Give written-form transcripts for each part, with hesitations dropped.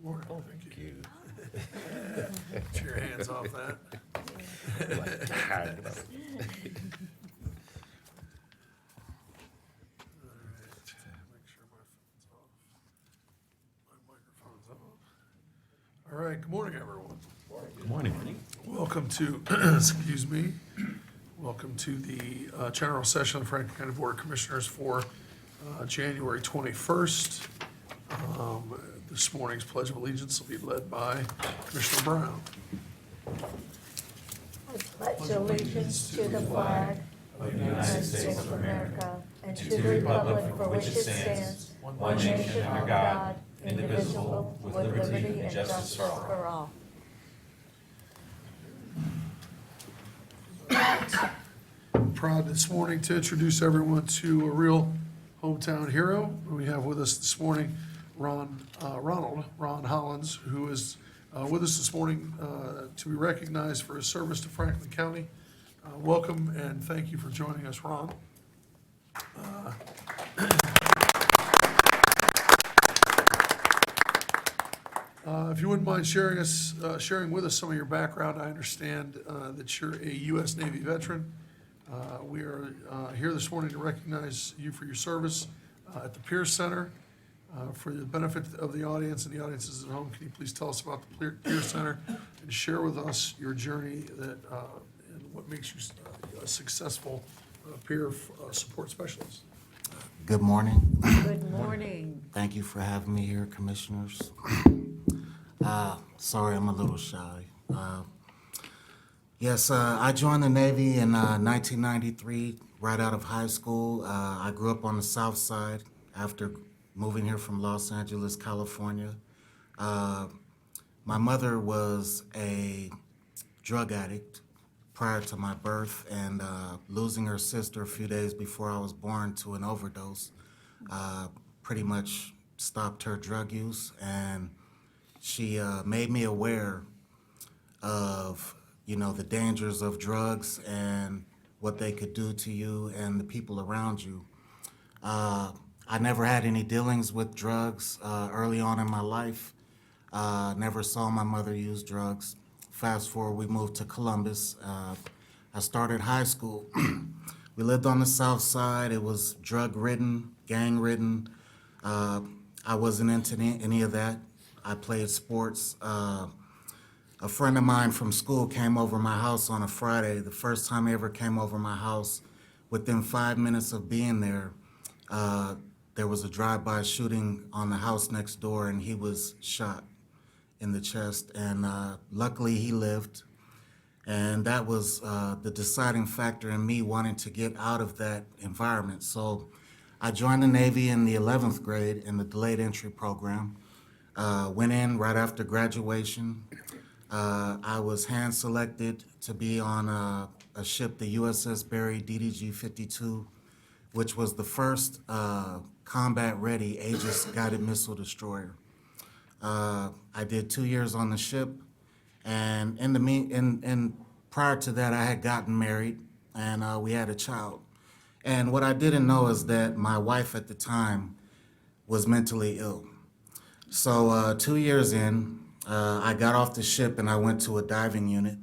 Morning. Thank you. Get your hands off that. Like, tired of it. All right, make sure my phone's off. My microphone's off. All right, good morning, everyone. Good morning. Welcome to, excuse me, welcome to the general session of the Franklin County Board of Commissioners for January 21st. This morning's Pledge of Allegiance will be led by Commissioner Brown. I pledge allegiance to the flag of the United States of America and to the republic for which it stands, one nation under God, indivisible, with liberty and justice for all. Proud this morning to introduce everyone to a real hometown hero. We have with us this morning Ron Hollins, who is with us this morning to be recognized for his service to Franklin County. Welcome and thank you for joining us, Ron. If you wouldn't mind sharing with us some of your background, I understand that you're a U.S. Navy veteran. We are here this morning to recognize you for your service at the Pierce Center. For the benefit of the audience and the audiences at home, can you please tell us about the Pierce Center and share with us your journey and what makes you a successful peer support specialist? Good morning. Good morning. Thank you for having me here, commissioners. Sorry, I'm a little shy. Yes, I joined the Navy in 1993, right out of high school. I grew up on the South Side after moving here from Los Angeles, California. My mother was a drug addict prior to my birth, and losing her sister a few days before I was born to an overdose pretty much stopped her drug use, and she made me aware of the dangers of drugs and what they could do to you and the people around you. I never had any dealings with drugs early on in my life. Never saw my mother use drugs. Fast forward, we moved to Columbus. I started high school. We lived on the South Side. It was drug-ridden, gang-ridden. I wasn't into any of that. I played sports. A friend of mine from school came over my house on a Friday. The first time he ever came over my house, within 5 minutes of being there was a drive-by shooting on the house next door, and he was shot in the chest. And luckily, he lived. And that was the deciding factor in me wanting to get out of that environment. So I joined the Navy in the 11th grade in the delayed entry program. Went in right after graduation. I was hand-selected to be on a ship, the USS Barry DDG-52, which was the first combat-ready Aegis-guided missile destroyer. I did 2 years on the ship, and prior to that, I had gotten married, and we had a child. And what I didn't know is that my wife at the time was mentally ill. So 2 years in, I got off the ship and I went to a diving unit,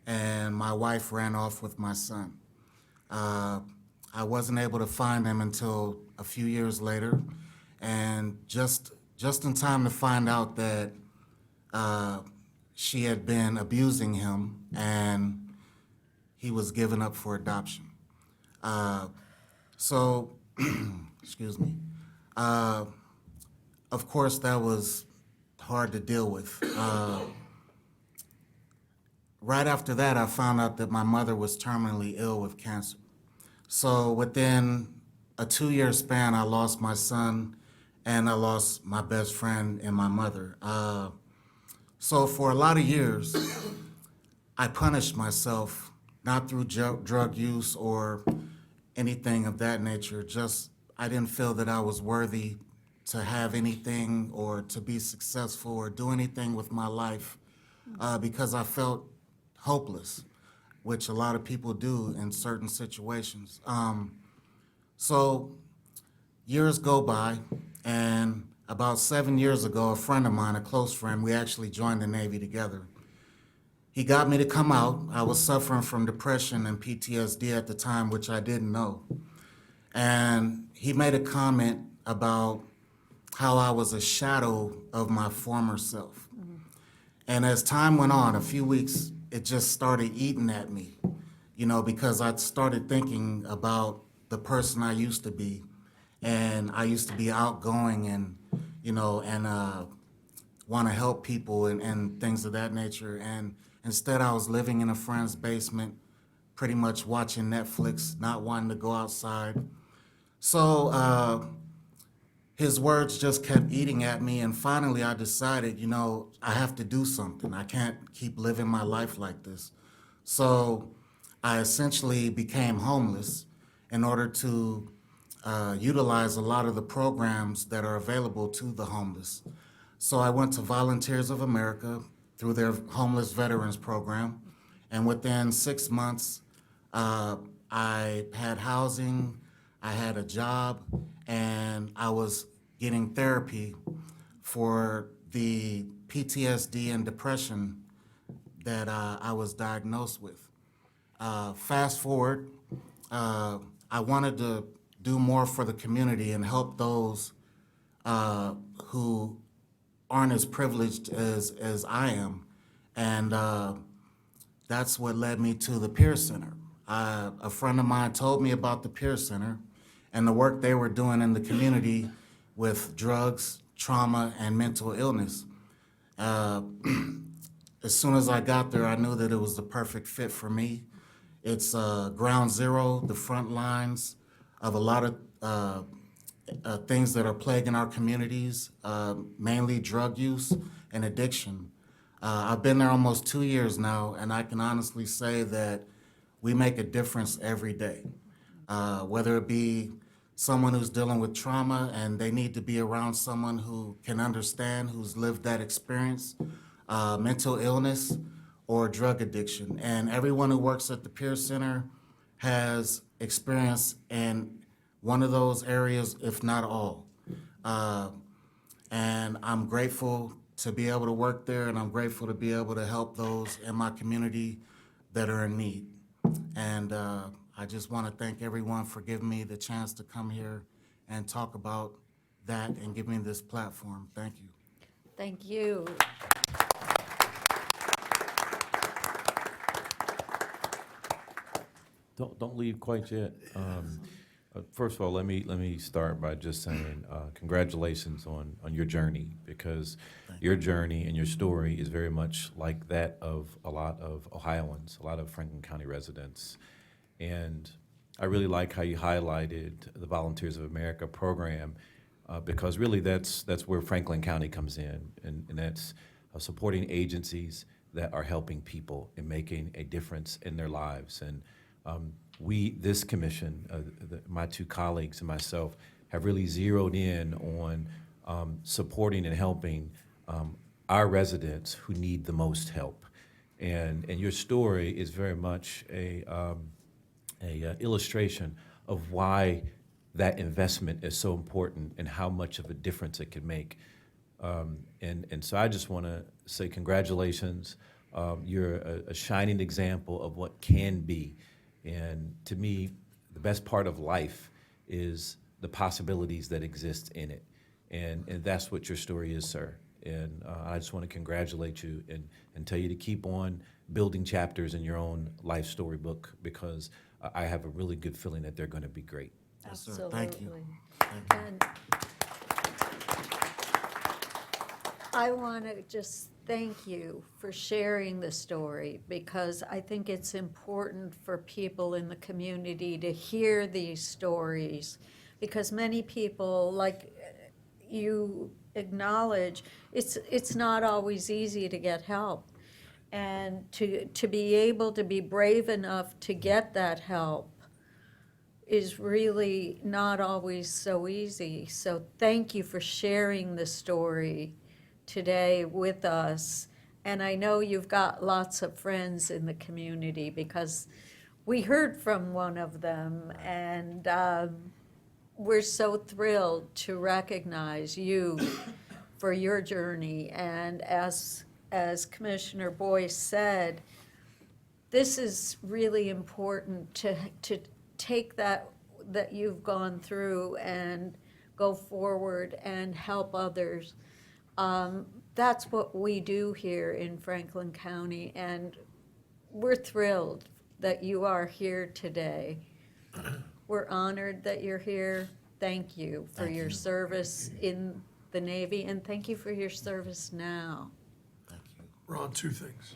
and my wife ran off with my son. I wasn't able to find him until a few years later, and just in time to find out that she had been abusing him and he was given up for adoption. Excuse me. Of course, that was hard to deal with. Right after that, I found out that my mother was terminally ill with cancer. So within a 2-year span, I lost my son and I lost my best friend and my mother. So for a lot of years, I punished myself, not through drug use or anything of that nature, just I didn't feel that I was worthy to have anything or to be successful or do anything with my life because I felt hopeless, which a lot of people do in certain situations. So years go by, and About 7 years ago, a friend of mine, a close friend, we actually joined the Navy together. He got me to come out. I was suffering from depression and PTSD at the time, which I didn't know. And he made a comment about how I was a shadow of my former self. And as time went on, a few weeks, it just started eating at me, because I started thinking about the person I used to be. And I used to be outgoing and, want to help people and things of that nature. And instead, I was living in a friend's basement, pretty much watching Netflix, not wanting to go outside. So his words just kept eating at me, and finally I decided, I have to do something. I can't keep living my life like this. So I essentially became homeless in order to utilize a lot of the programs that are available to the homeless. So I went to Volunteers of America through their Homeless Veterans Program, and within 6 months, I had housing, I had a job, and I was getting therapy for the PTSD and depression that I was diagnosed with. Fast forward, I wanted to do more for the community and help those who aren't as privileged as I am. And that's what led me to the Peer Center. A friend of mine told me about the Peer Center and the work they were doing in the community with drugs, trauma, and mental illness. As soon as I got there, I knew that it was the perfect fit for me. It's ground zero, the front lines of a lot of things that are plaguing our communities, mainly drug use and addiction. I've been there almost 2 years now, and I can honestly say that we make a difference every day. Whether it be someone who's dealing with trauma and they need to be around someone who can understand, who's lived that experience, mental illness, or drug addiction. And everyone who works at the Peer Center has experience in one of those areas, if not all. And I'm grateful to be able to work there, and I'm grateful to be able to help those in my community that are in need. And I just want to thank everyone for giving me the chance to come here and talk about that and give me this platform. Thank you. Thank you. Don't leave quite yet. First of all, let me start by just saying congratulations on your journey, because your journey and your story is very much like that of a lot of Ohioans, a lot of Franklin County residents. And I really like how you highlighted the Volunteers of America program, because really that's where Franklin County comes in, and that's supporting agencies that are helping people and making a difference in their lives. And this commission, my two colleagues and myself, have really zeroed in on supporting and helping our residents who need the most help. And your story is very much a illustration of why that investment is so important and how much of a difference it can make. And so I just want to say congratulations. You're a shining example of what can be. And to me, the best part of life is the possibilities that exist in it. And that's what your story is, sir. And I just want to congratulate you and tell you to keep on building chapters in your own life storybook, because I have a really good feeling that they're going to be great. Yes, sir. Absolutely. Thank you. Thank you. And I want to just thank you for sharing the story, because I think it's important for people in the community to hear these stories, because many people, like you acknowledge, it's not always easy to get help. And to be able to be brave enough to get that help is really not always so easy. So thank you for sharing the story today with us. And I know you've got lots of friends in the community, because we heard from one of them, and we're so thrilled to recognize you for your journey. And as Commissioner Boyce said, this is really important to take that you've gone through and go forward and help others. That's what we do here in Franklin County, and we're thrilled that you are here today. We're honored that you're here. Thank you for Thank your you. service in the Navy, and thank you for your service now. Thank you. Ron, two things.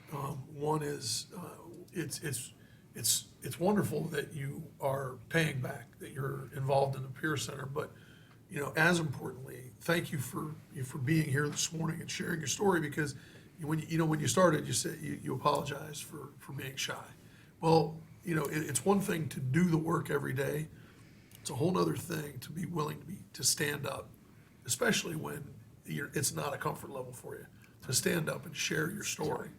One is, it's wonderful that you are paying back, that you're involved in the Peer Center, but, you know, as importantly, thank you for being here this morning and sharing your story, because when you started, you said you apologized for being shy. Well, you know, it's one thing to do the work every day. It's a whole other thing to be willing to stand up, especially when it's not a comfort level for you, to stand up and share your story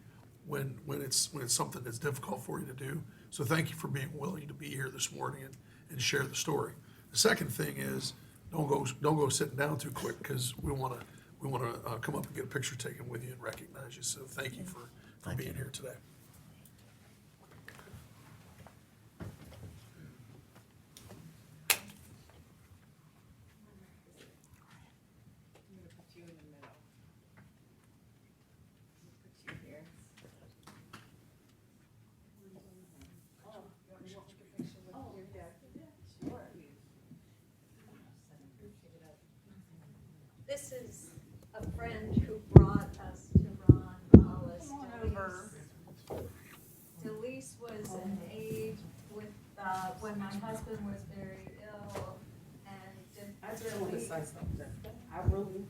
when it's something that's difficult for you to do. So thank you for being willing to be here this morning and share the story. The second thing is, don't go sitting down too quick, because we want to come up and get a picture taken with you and recognize you. So thank you for being here today. I'm gonna put you in the middle. Put you here. Oh, you want me to take a picture with your dad? Sure. This is a friend who brought us to Ron Hollis. Come on over. Delise was an aide with, when my husband was very ill, and I just want to say something. I really.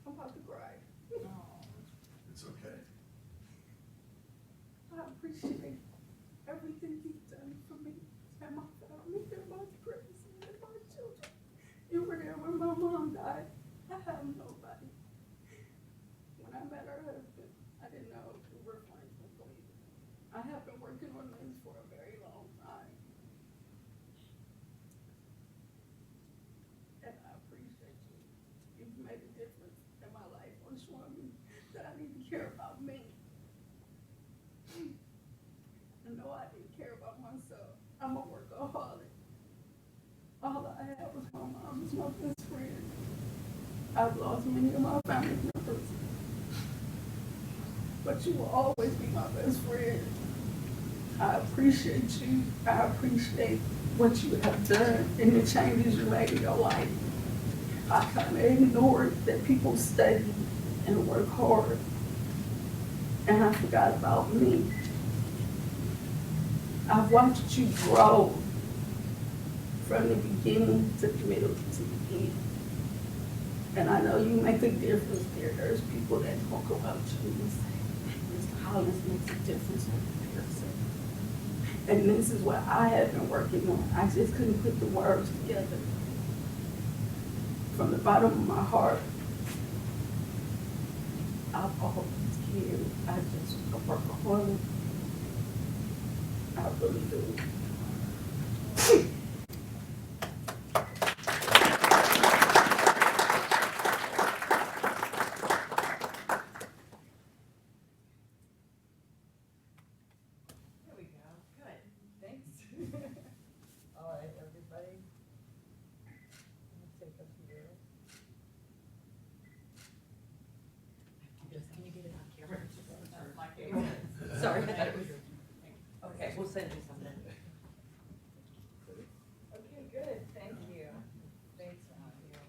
I'm about to cry. It's okay. I appreciate everything you've done for me and my family and my friends and my children. You were there when my mom died. I have nobody. When I met her husband, I didn't know we were friends with believing. I have been working on this for a very long time. And I appreciate you. You've made a difference in my life on showing me that I need to care about me. I know I didn't care about myself. I'm a workaholic. All I had was my mom was my best friend. I've lost many of my family members. But you will always be my best friend. I appreciate you. I appreciate what you have done and the changes you made in your life. I kind of ignored that people study and work hard. And I forgot about me. I've watched you grow from the beginning to the middle to the end. And I know you make a difference there. There's people that talk about you and say, Mr. Hollis makes a difference in comparison. And this is what I have been working on. I just couldn't put the words together. From the bottom of my heart, I've always cared. I just work hard. I really do. There we go. Good. Thanks. All right, everybody. Let me take a few. Can you get it on camera? That's my favorite. Sorry, I thought it was your. Okay, we'll send you something. Okay, good. Thank you. Thanks for having you.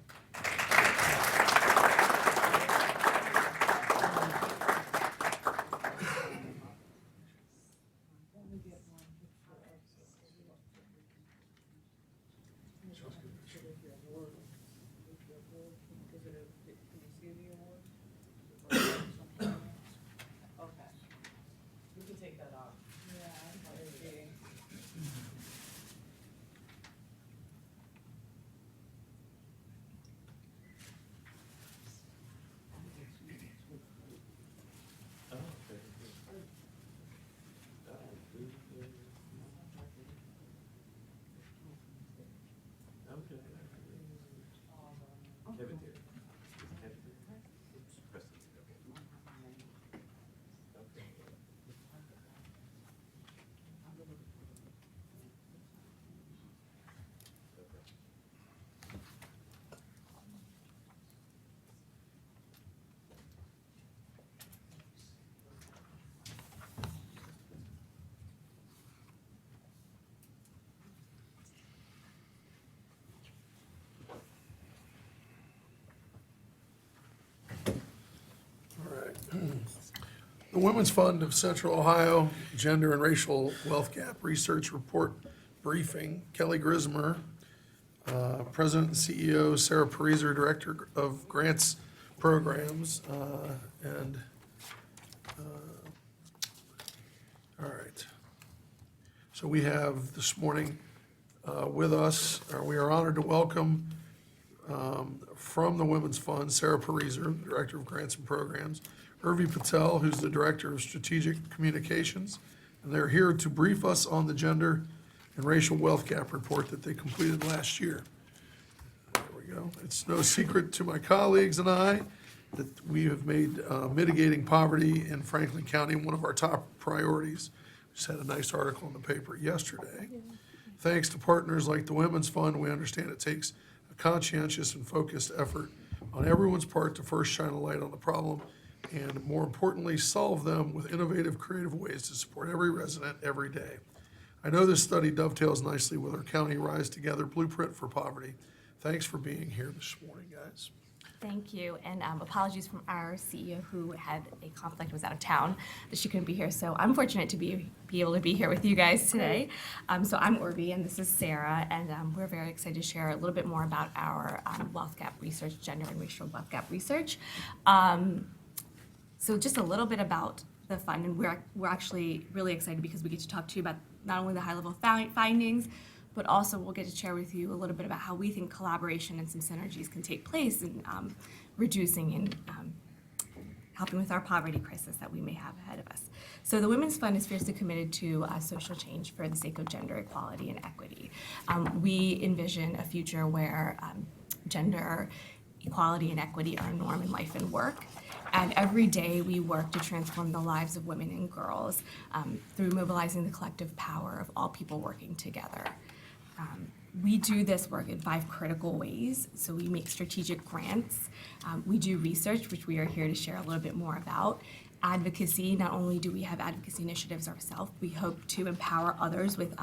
Let me get one picture of Can you see the award? Okay. You can take that off. Yeah, let's see. All right. The Women's Fund of Central Ohio Gender and Racial Wealth Gap Research Report Briefing. Kelly Grismer, President and CEO, Sarah Pariser, Director of Grants Programs, and, all right. So we have this morning with us, we are honored to welcome from the Women's Fund, Sarah Pariser, Director of Grants and Programs, Urvi Patel, who's the Director of Strategic Communications, and they're here to brief us on the Gender and Racial Wealth Gap Report that they completed last year. There we go. It's no secret to my colleagues and I that we have made mitigating poverty in Franklin County one of our top priorities. Just had a nice article in the paper yesterday. Thanks to partners like the Women's Fund, we understand it takes a conscientious and focused effort on everyone's part to first shine a light on the problem and, more importantly, solve them with innovative, creative ways to support every resident every day. I know this study dovetails nicely with our County Rise Together Blueprint for Poverty. Thanks for being here this morning, guys. Thank you, and apologies from our CEO who had a conflict, was out of town, that she couldn't be here. So I'm fortunate to be able to be here with you guys today. So I'm Orby, and this is Sarah, and we're very excited to share a little bit more about our wealth gap research, gender and racial wealth gap research. So just a little bit about the fund, and we're actually really excited because we get to talk to you about not only the high-level findings, but also we'll get to share with you a little bit about how we think collaboration and some synergies can take place in reducing and helping with our poverty crisis that we may have ahead of us. So the Women's Fund is fiercely committed to social change for the sake of gender equality and equity. We envision a future where gender equality and equity are a norm in life and work. And every day we work to transform the lives of women and girls through mobilizing the collective power of all people working together. We do this work in 5 critical ways. So we make strategic grants, we do research, which we are here to share a little bit more about. Advocacy, not only do we have advocacy initiatives ourselves, we hope to empower others with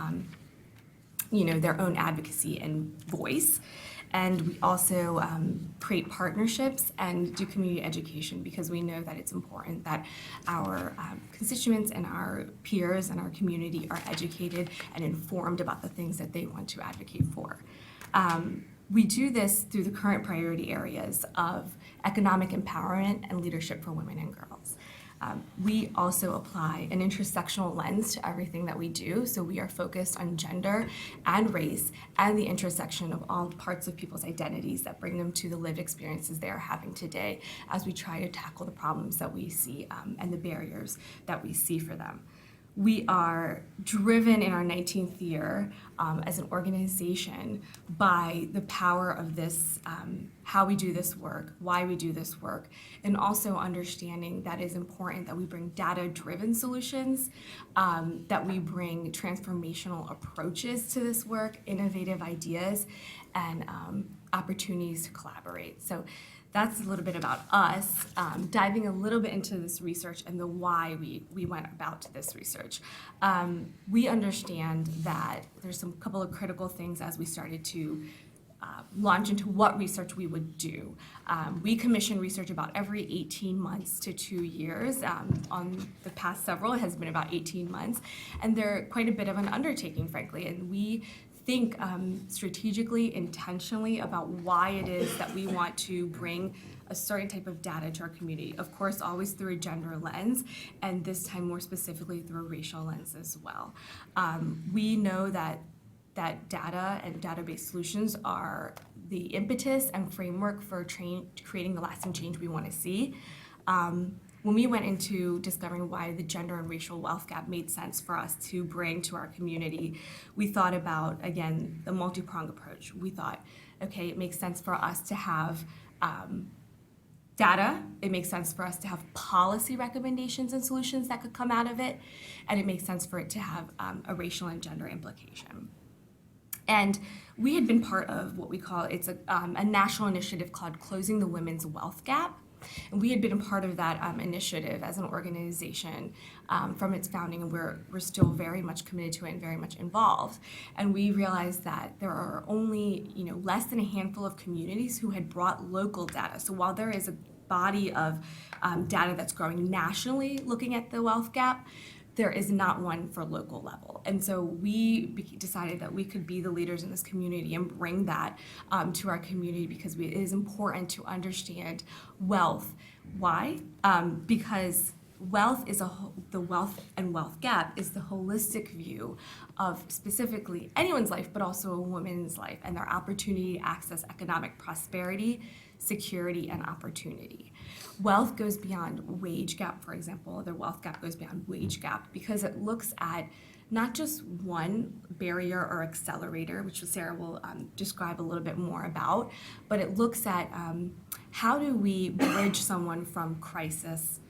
their own advocacy and voice. And we also create partnerships and do community education because we know that it's important that our constituents and our peers and our community are educated and informed about the things that they want to advocate for. We do this through the current priority areas of economic empowerment and leadership for women and girls. We also apply an intersectional lens to everything that we do. So we are focused on gender and race and the intersection of all parts of people's identities that bring them to the lived experiences they are having today as we try to tackle the problems that we see and the barriers that we see for them. We are driven in our 19th year as an organization by the power of this, how we do this work, why we do this work, and also understanding that it's important that we bring data-driven solutions, that we bring transformational approaches to this work, innovative ideas, and opportunities to collaborate. So that's a little bit about us, diving a little bit into this research and the why we went about this research. We understand that there's some couple of critical things as we started to launch into what research we would do. We commission research about every 18 months to 2 years. On the past several, it has been about 18 months, and they're quite a bit of an undertaking, frankly, and we think strategically, intentionally about why it is that we want to bring a certain type of data to our community. Of course, always through a gender lens, and this time more specifically through a racial lens as well. We know that data and database solutions are the impetus and framework for creating the lasting change we want to see. when we went into discovering why the gender and racial wealth gap made sense for us to bring to our community, we thought about, again, the multi-pronged approach. We thought, okay, it makes sense for us to have data, it makes sense for us to have policy recommendations and solutions that could come out of it, and it makes sense for it to have a racial and gender implication. And we had been part of what we call, it's a national initiative called Closing the Women's Wealth Gap. And we had been a part of that initiative as an organization from its founding, and we're still very much committed to it and very much involved. And we realized that there are only less than a handful of communities who had brought local data. So while there is a body of data that's growing nationally looking at the wealth gap, there is not one for local level. And so we decided that we could be the leaders in this community and bring that to our community, because it is important to understand wealth. Why? Because wealth is the wealth and wealth gap is the holistic view of specifically anyone's life, but also a woman's life and their opportunity to access economic prosperity, security, and opportunity. Wealth goes beyond wage gap, for example. The wealth gap goes beyond wage gap because it looks at not just one barrier or accelerator, which Sarah will describe a little bit more about, but it looks at how do we bridge someone from crisis.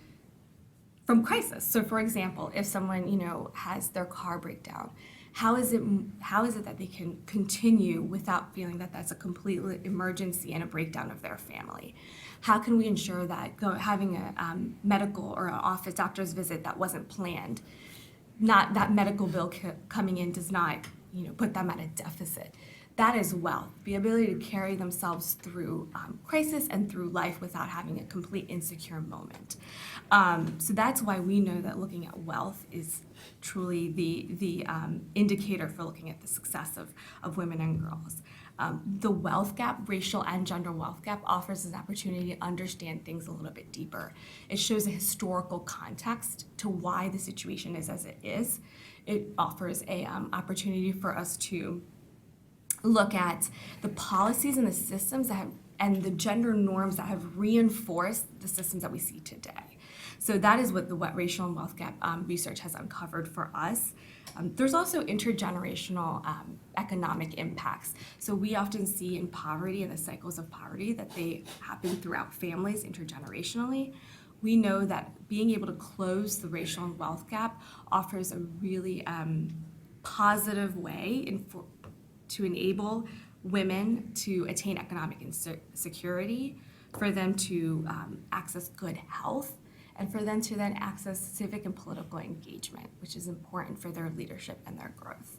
So for example, if someone has their car break down, how is it that they can continue without feeling that that's a complete emergency and a breakdown of their family? How can we ensure that having a medical or an office doctor's visit that wasn't planned, not that medical bill coming in does not put them at a deficit? That is wealth, the ability to carry themselves through crisis and through life without having a complete insecure moment. So that's why we know that looking at wealth is truly the indicator for looking at the success of women and girls. The wealth gap, racial and gender wealth gap, offers an opportunity to understand things a little bit deeper. It shows a historical context to why the situation is as it is. It offers a opportunity for us to look at the policies and the systems and the gender norms that have reinforced the systems that we see today. So that is what the racial and wealth gap research has uncovered for us. There's also intergenerational economic impacts. So we often see in poverty and the cycles of poverty that they happen throughout families intergenerationally. We know that being able to close the racial and wealth gap offers a really positive way to enable women to attain economic security, for them to access good health, and for them to then access civic and political engagement, which is important for their leadership and their growth.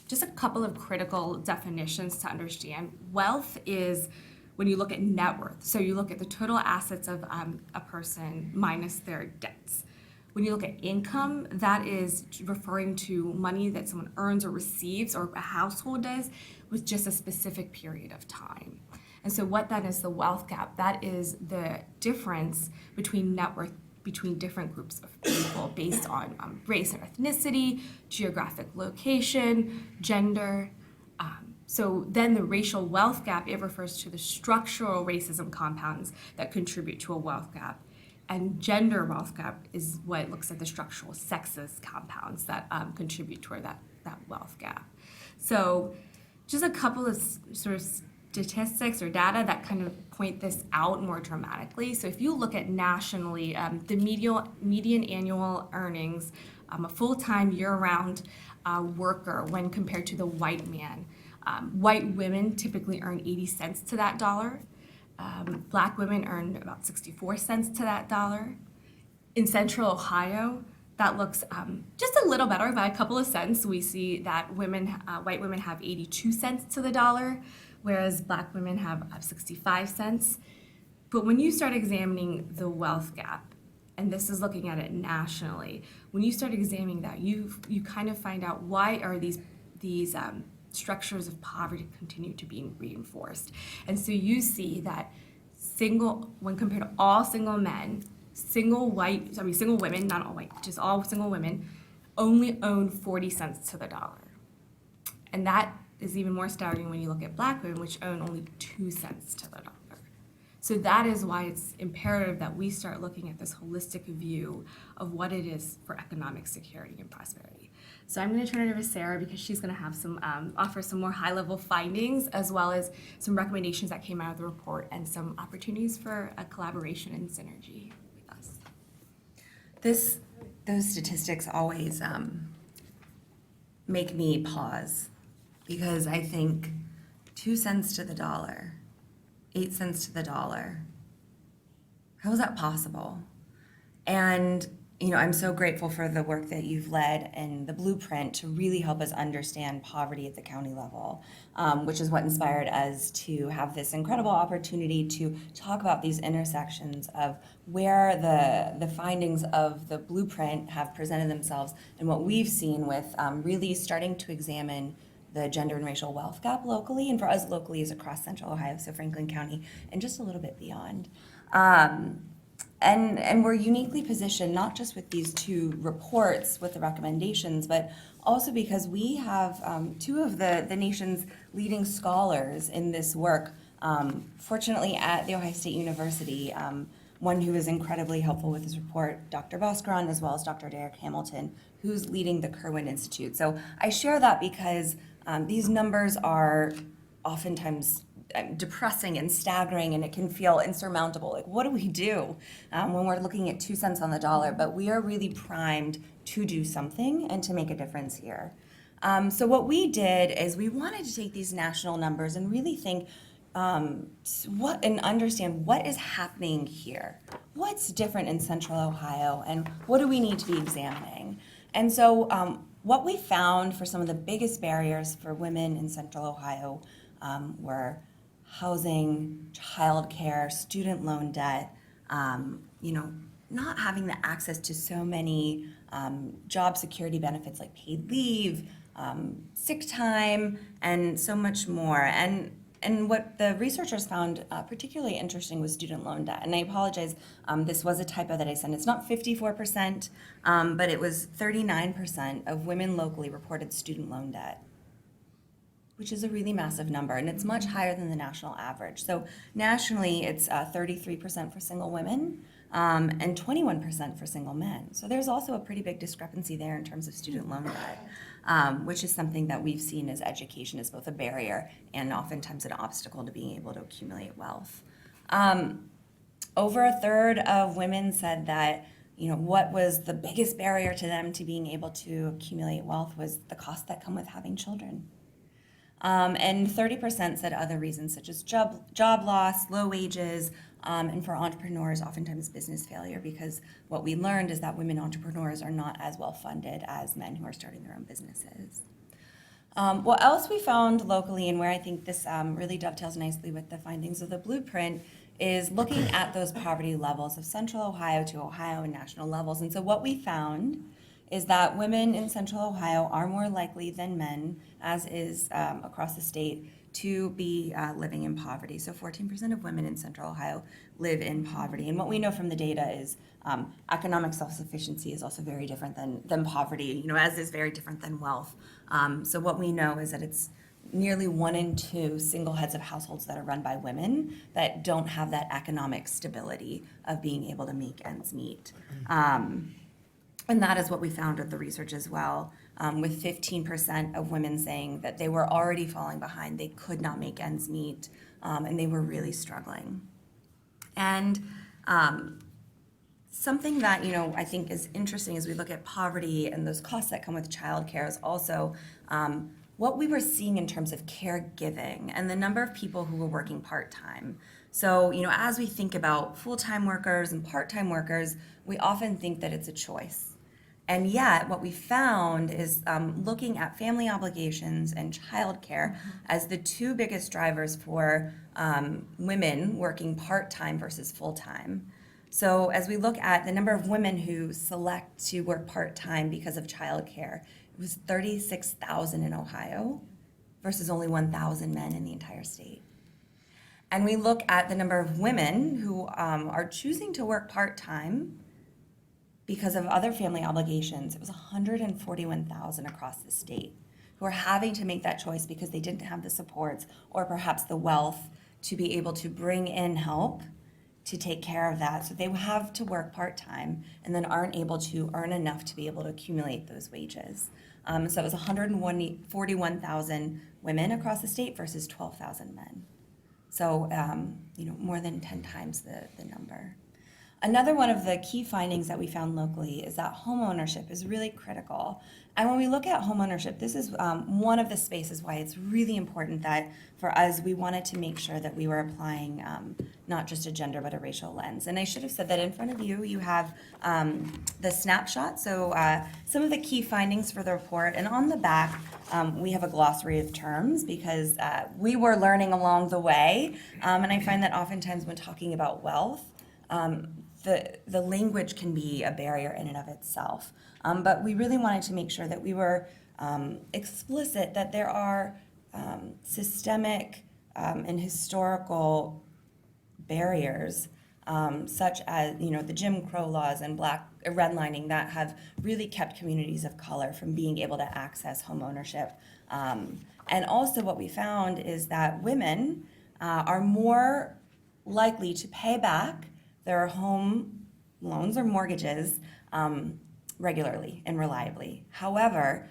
Just a couple of critical definitions to understand. Wealth is when you look at net worth. So you look at the total assets of a person minus their debts. When you look at income, that is referring to money that someone earns or receives or a household does with just a specific period of time. And so what that is, the wealth gap, that is the difference between net worth between different groups of people based on race and ethnicity, geographic location, gender. So then the racial wealth gap, it refers to the structural racism compounds that contribute to a wealth gap. And gender wealth gap is what looks at the structural sexist compounds that contribute toward that wealth gap. So just a couple of sort of statistics or data that kind of point this out more dramatically. So if you look at nationally, the median annual earnings, a full-time year-round worker when compared to the white man, white women typically earn 80 cents to that dollar. Black women earn about 64 cents to that dollar. In Central Ohio, that looks just a little better by a couple of cents. We see that white women have 82 cents to the dollar, whereas Black women have 65 cents. But when you start examining the wealth gap, and this is looking at it nationally, when you start examining that, you kind of find out why are these structures of poverty continue to be reinforced. And so you see that when compared to all single men, single women, not all white, just all single women, only own 40 cents to the dollar. And that is even more staggering when you look at Black women, which own only 2 cents to the dollar. So that is why it's imperative that we start looking at this holistic view of what it is for economic security and prosperity. So I'm going to turn it over to Sarah because she's going to have some offer some more high-level findings as well as some recommendations that came out of the report and some opportunities for a collaboration and synergy with us. Those statistics always make me pause because I think 2 cents to the dollar, 8 cents to the dollar. How is that possible? And I'm so grateful for the work that you've led and the blueprint to really help us understand poverty at the county level, which is what inspired us to have this incredible opportunity to talk about these intersections of where the findings of the blueprint have presented themselves and what we've seen with really starting to examine the gender and racial wealth gap locally, and for us locally is across Central Ohio, so Franklin County, and just a little bit beyond. And we're uniquely positioned, not just with these two reports with the recommendations, but also because we have two of the nation's leading scholars in this work, fortunately at The Ohio State University, one who is incredibly helpful with this report, Dr. Bhaskaran, as well as Dr. Derek Hamilton, who's leading the Kerwin Institute. So I share that because these numbers are oftentimes depressing and staggering, and it can feel insurmountable. Like, what do we do when we're looking at 2 cents on the dollar? But we are really primed to do something and to make a difference here. So what we did is we wanted to take these national numbers and really think and understand what is happening here. What's different in Central Ohio, and what do we need to be examining? And so what we found for some of the biggest barriers for women in Central Ohio were housing, childcare, student loan debt, not having the access to so many job security benefits like paid leave, sick time, and so much more. And what the researchers found particularly interesting was student loan debt. And I apologize, this was a typo that I sent. It's not 54%, but it was 39% of women locally reported student loan debt, which is a really massive number, and it's much higher than the national average. So nationally, it's 33% for single women and 21% for single men. So there's also a pretty big discrepancy there in terms of student loan debt, which is something that we've seen as education is both a barrier and oftentimes an obstacle to being able to accumulate wealth. Over a third of women said that what was the biggest barrier to them to being able to accumulate wealth was the costs that come with having children. And 30% said other reasons such as job loss, low wages, and for entrepreneurs, oftentimes business failure, because what we learned is that women entrepreneurs are not as well funded as men who are starting their own businesses. What else we found locally, and where I think this really dovetails nicely with the findings of the blueprint, is looking at those poverty levels of Central Ohio to Ohio and national levels. And so what we found is that women in Central Ohio are more likely than men, as is across the state, to be living in poverty. So 14% of women in Central Ohio live in poverty. And what we know from the data is economic self-sufficiency is also very different than poverty, as is very different than wealth. So what we know is that it's nearly 1 in 2 single heads of households that are run by women that don't have that economic stability of being able to make ends meet. And that is what we found with the research as well, with 15% of women saying that they were already falling behind, they could not make ends meet, and they were really struggling. And something that, I think is interesting as we look at poverty and those costs that come with childcare is also what we were seeing in terms of caregiving and the number of people who were working part-time. So, as we think about full-time workers and part-time workers, we often think that it's a choice. And yet, what we found is looking at family obligations and childcare as the two biggest drivers for women working part-time versus full-time. So as we look at the number of women who select to work part-time because of childcare, it was 36,000 in Ohio versus only 1,000 men in the entire state. And we look at the number of women who are choosing to work part-time because of other family obligations. It was 141,000 across the state who are having to make that choice because they didn't have the supports or perhaps the wealth to be able to bring in help to take care of that. So they have to work part-time and then aren't able to earn enough to be able to accumulate those wages. So it was 141,000 women across the state versus 12,000 men. So, more than 10 times the number. Another one of the key findings that we found locally is that home ownership is really critical. And when we look at home ownership, this is one of the spaces why it's really important that for us, we wanted to make sure that we were applying not just a gender but a racial lens. And I should have said that in front of you, you have the snapshot. So some of the key findings for the report. And on the back, we have a glossary of terms because we were learning along the way. And I find that oftentimes when talking about wealth, the language can be a barrier in and of itself. But we really wanted to make sure that we were explicit that there are systemic and historical barriers, such as the Jim Crow laws and black redlining that have really kept communities of color from being able to access home ownership. And also what we found is that women are more likely to pay back their home loans or mortgages regularly and reliably. However,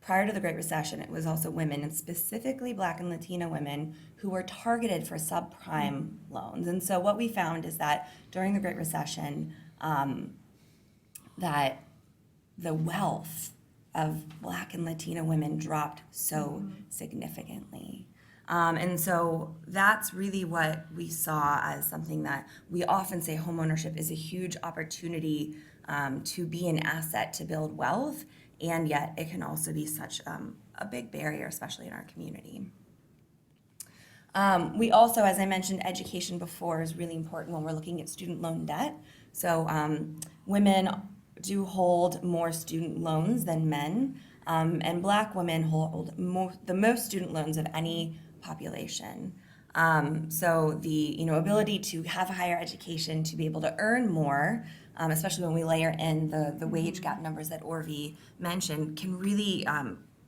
prior to the Great Recession, it was also women, and specifically Black and Latino women, who were targeted for subprime loans. And so what we found is that during the Great Recession, that the wealth of Black and Latino women dropped so significantly. And so that's really what we saw as something that we often say homeownership is a huge opportunity to be an asset to build wealth, and yet it can also be such a big barrier, especially in our community. We also, as I mentioned, education before is really important when we're looking at student loan debt. So women do hold more student loans than men, and Black women hold the most student loans of any population. So the ability to have a higher education, to be able to earn more, especially when we layer in the wage gap numbers that Orvie mentioned, can really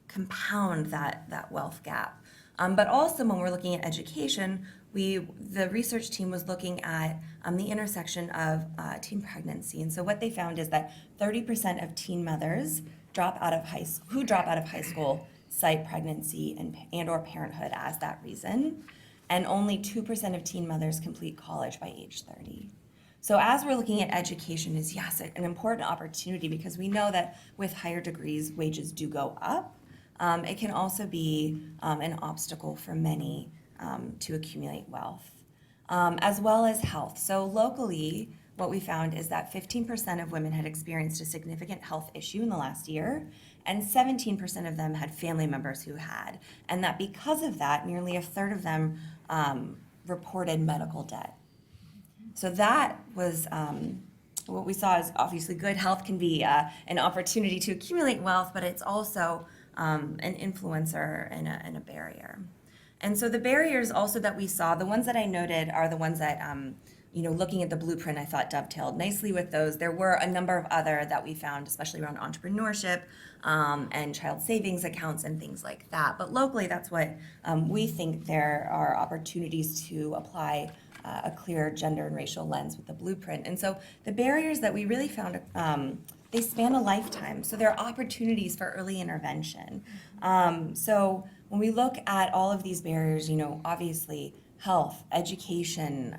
compound that wealth gap. But also when we're looking at education, the research team was looking at the intersection of teen pregnancy. And so what they found is that 30% of teen mothers who drop out of high school cite pregnancy and or parenthood as that reason, and only 2% of teen mothers complete college by age 30. So as we're looking at education is, yes, an important opportunity, because we know that with higher degrees, wages do go up. It can also be an obstacle for many to accumulate wealth, as well as health. So locally, what we found is that 15% of women had experienced a significant health issue in the last year, and 17% of them had family members who had. And that because of that, nearly a third of them reported medical debt. So that was what we saw is obviously good health can be an opportunity to accumulate wealth, but it's also an influencer and a barrier. And so the barriers also that we saw, the ones that I noted are the ones that, looking at the blueprint, I thought dovetailed nicely with those. There were a number of other that we found, especially around entrepreneurship and child savings accounts and things like that. But locally, that's what we think there are opportunities to apply a clear gender and racial lens with the blueprint. And so the barriers that we really found, they span a lifetime. So there are opportunities for early intervention. So when we look at all of these barriers, obviously health, education,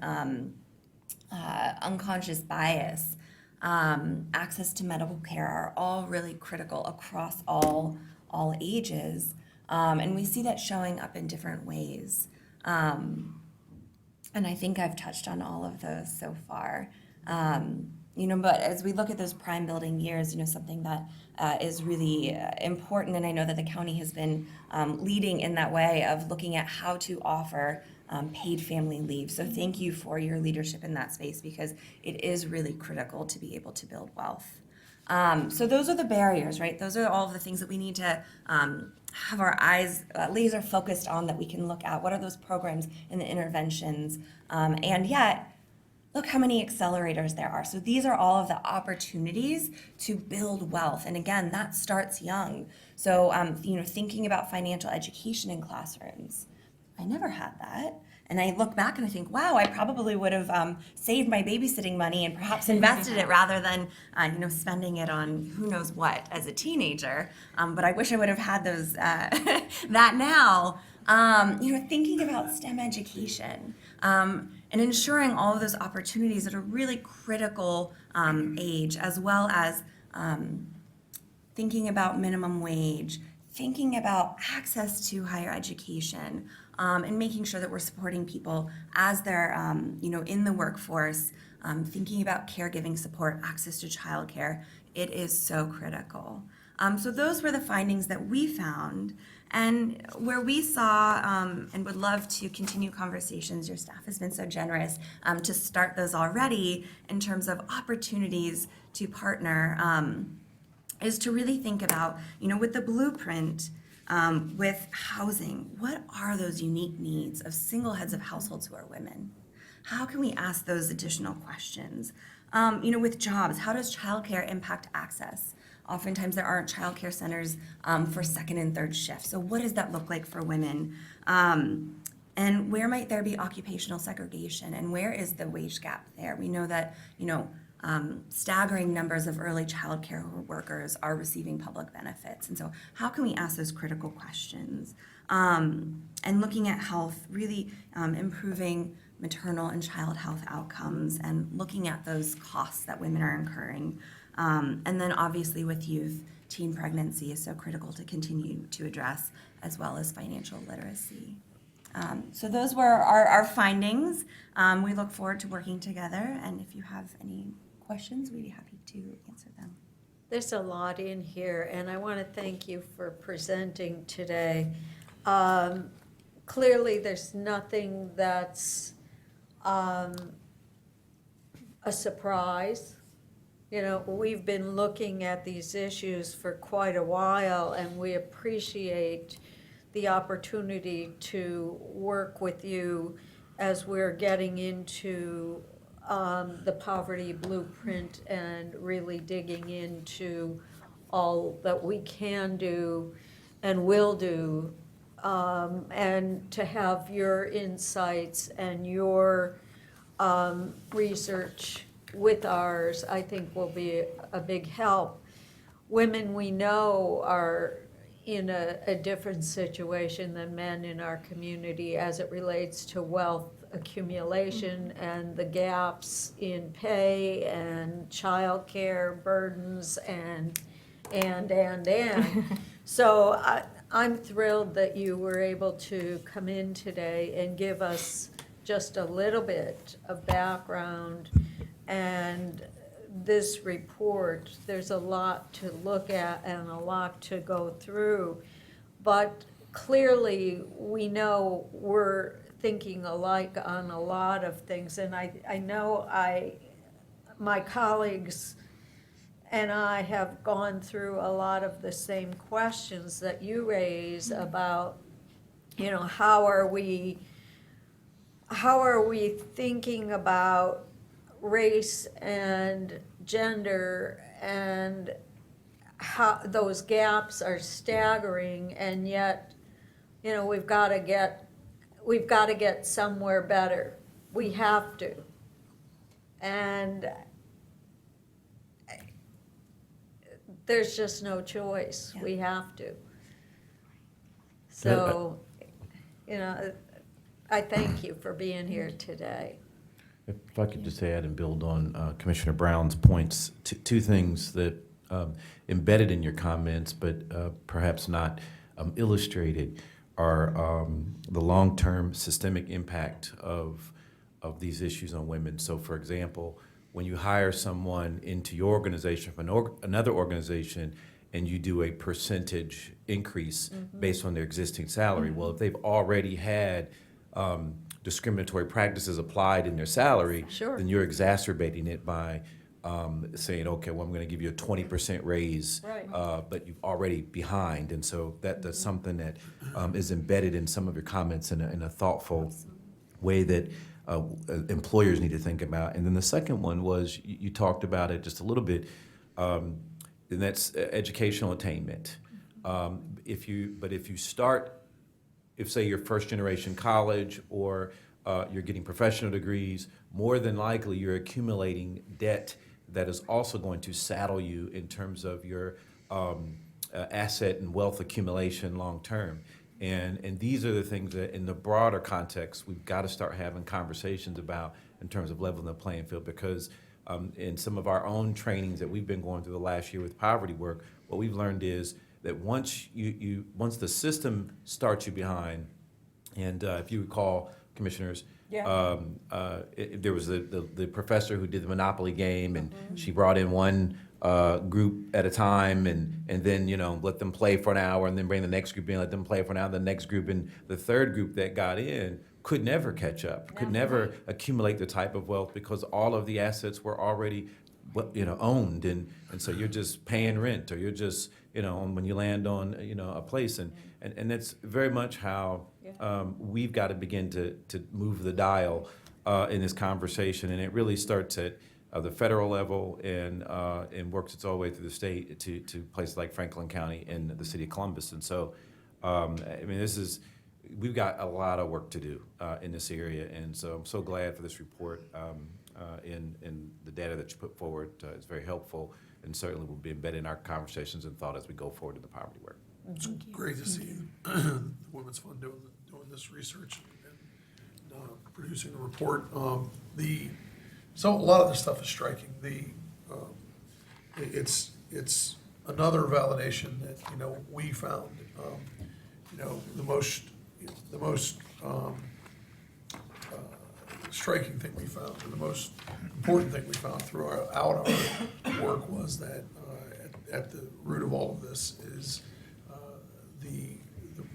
unconscious bias, access to medical care are all really critical across all ages. And we see that showing up in different ways. And I think I've touched on all of those so far. But as we look at those prime building years, something that is really important, and I know that the county has been leading in that way of looking at how to offer paid family leave. So thank you for your leadership in that space, because it is really critical to be able to build wealth. So those are the barriers, right? Those are all of the things that we need to have our eyes laser focused on, that we can look at. What are those programs and the interventions? And yet, look how many accelerators there are. So these are all of the opportunities to build wealth. And again, that starts young. So, thinking about financial education in classrooms, I never had that. And I look back and I think, wow, I probably would have saved my babysitting money and perhaps invested it rather than, spending it on who knows what as a teenager. But I wish I would have had those that now. Thinking about STEM education and ensuring all of those opportunities at a really critical age, as well as thinking about minimum wage, thinking about access to higher education, and making sure that we're supporting people as they're, in the workforce, thinking about caregiving support, access to childcare. It is so critical. So those were the findings that we found. And where we saw and would love to continue conversations, your staff has been so generous to start those already in terms of opportunities to partner, is to really think about, with the blueprint, with housing, what are those unique needs of single heads of households who are women? How can we ask those additional questions? With jobs, how does childcare impact access? Oftentimes there aren't childcare centers for second and third shifts. So what does that look like for women? And where might there be occupational segregation? And where is the wage gap there? We know that, staggering numbers of early childcare workers are receiving public benefits. And so how can we ask those critical questions? And looking at health, really improving maternal and child health outcomes and looking at those costs that women are incurring. And then obviously with youth, teen pregnancy is so critical to continue to address, as well as financial literacy. So those were our findings. We look forward to working together, and if you have any questions, we'd be happy to answer them. There's a lot in here, and I want to thank you for presenting today. Clearly, there's nothing that's a surprise. We've been looking at these issues for quite a while, and we appreciate the opportunity to work with you as we're getting into the poverty blueprint and really digging into all that we can do and will do, and to have your insights and your research with ours, I think will be a big help. Women we know are in a different situation than men in our community as it relates to wealth accumulation and the gaps in pay and childcare burdens and. So I'm thrilled that you were able to come in today and give us just a little bit of background. And this report, there's a lot to look at and a lot to go through. But clearly, we know we're thinking alike on a lot of things. And I know my colleagues and I have gone through a lot of the same questions that you raise about, how are we thinking about race and gender, and how those gaps are staggering, and yet, we've got to get somewhere better. We have to. And there's just no choice. Yeah. We have to. So, I thank you for being here today. If I could just add and build on Commissioner Brown's points, two things that embedded in your comments, but perhaps not illustrated, are the long-term systemic impact of these issues on women. So, for example, when you hire someone into your organization from another organization and you do a percentage increase based on their existing salary, well, if they've already had discriminatory practices applied in their salary, Sure. then you're exacerbating it by saying, okay, well, I'm going to give you a 20% raise, Right. but you're already behind. And so that's something that is embedded in some of your comments in a thoughtful way that employers need to think about. And then the second one was, you talked about it just a little bit, and that's educational attainment. If you start if say you're first generation college or you're getting professional degrees, more than likely you're accumulating debt that is also going to saddle you in terms of your asset and wealth accumulation long term. And these are the things that in the broader context, we've got to start having conversations about in terms of leveling the playing field, because in some of our own trainings that we've been going through the last year with poverty work, what we've learned is that once once the system starts you behind, and if you recall, commissioners, there was the professor who did the Monopoly game, and she brought in one group at a time, and then let them play for an hour, and then bring the next group in, let them play for an hour, the next group, and the third group that got in could never catch up, could never accumulate the type of wealth, because all of the assets were already owned, and so you're just paying rent, or you're just when you land on a place, and that's very much how we've got to begin to move the dial in this conversation, and it really starts at the federal level and works its all way through the state to places like Franklin County and the city of Columbus. And so, we've got a lot of work to do in this area, and so I'm so glad for this report, and the data that you put forward is very helpful, and certainly will be embedded in our conversations and thought as we go forward in the poverty work. It's great to see the Women's Fund doing this research and producing the report. So a lot of this stuff is striking. It's another validation that we found the most striking thing we found, and the most important thing we found throughout our work was that at the root of all of this is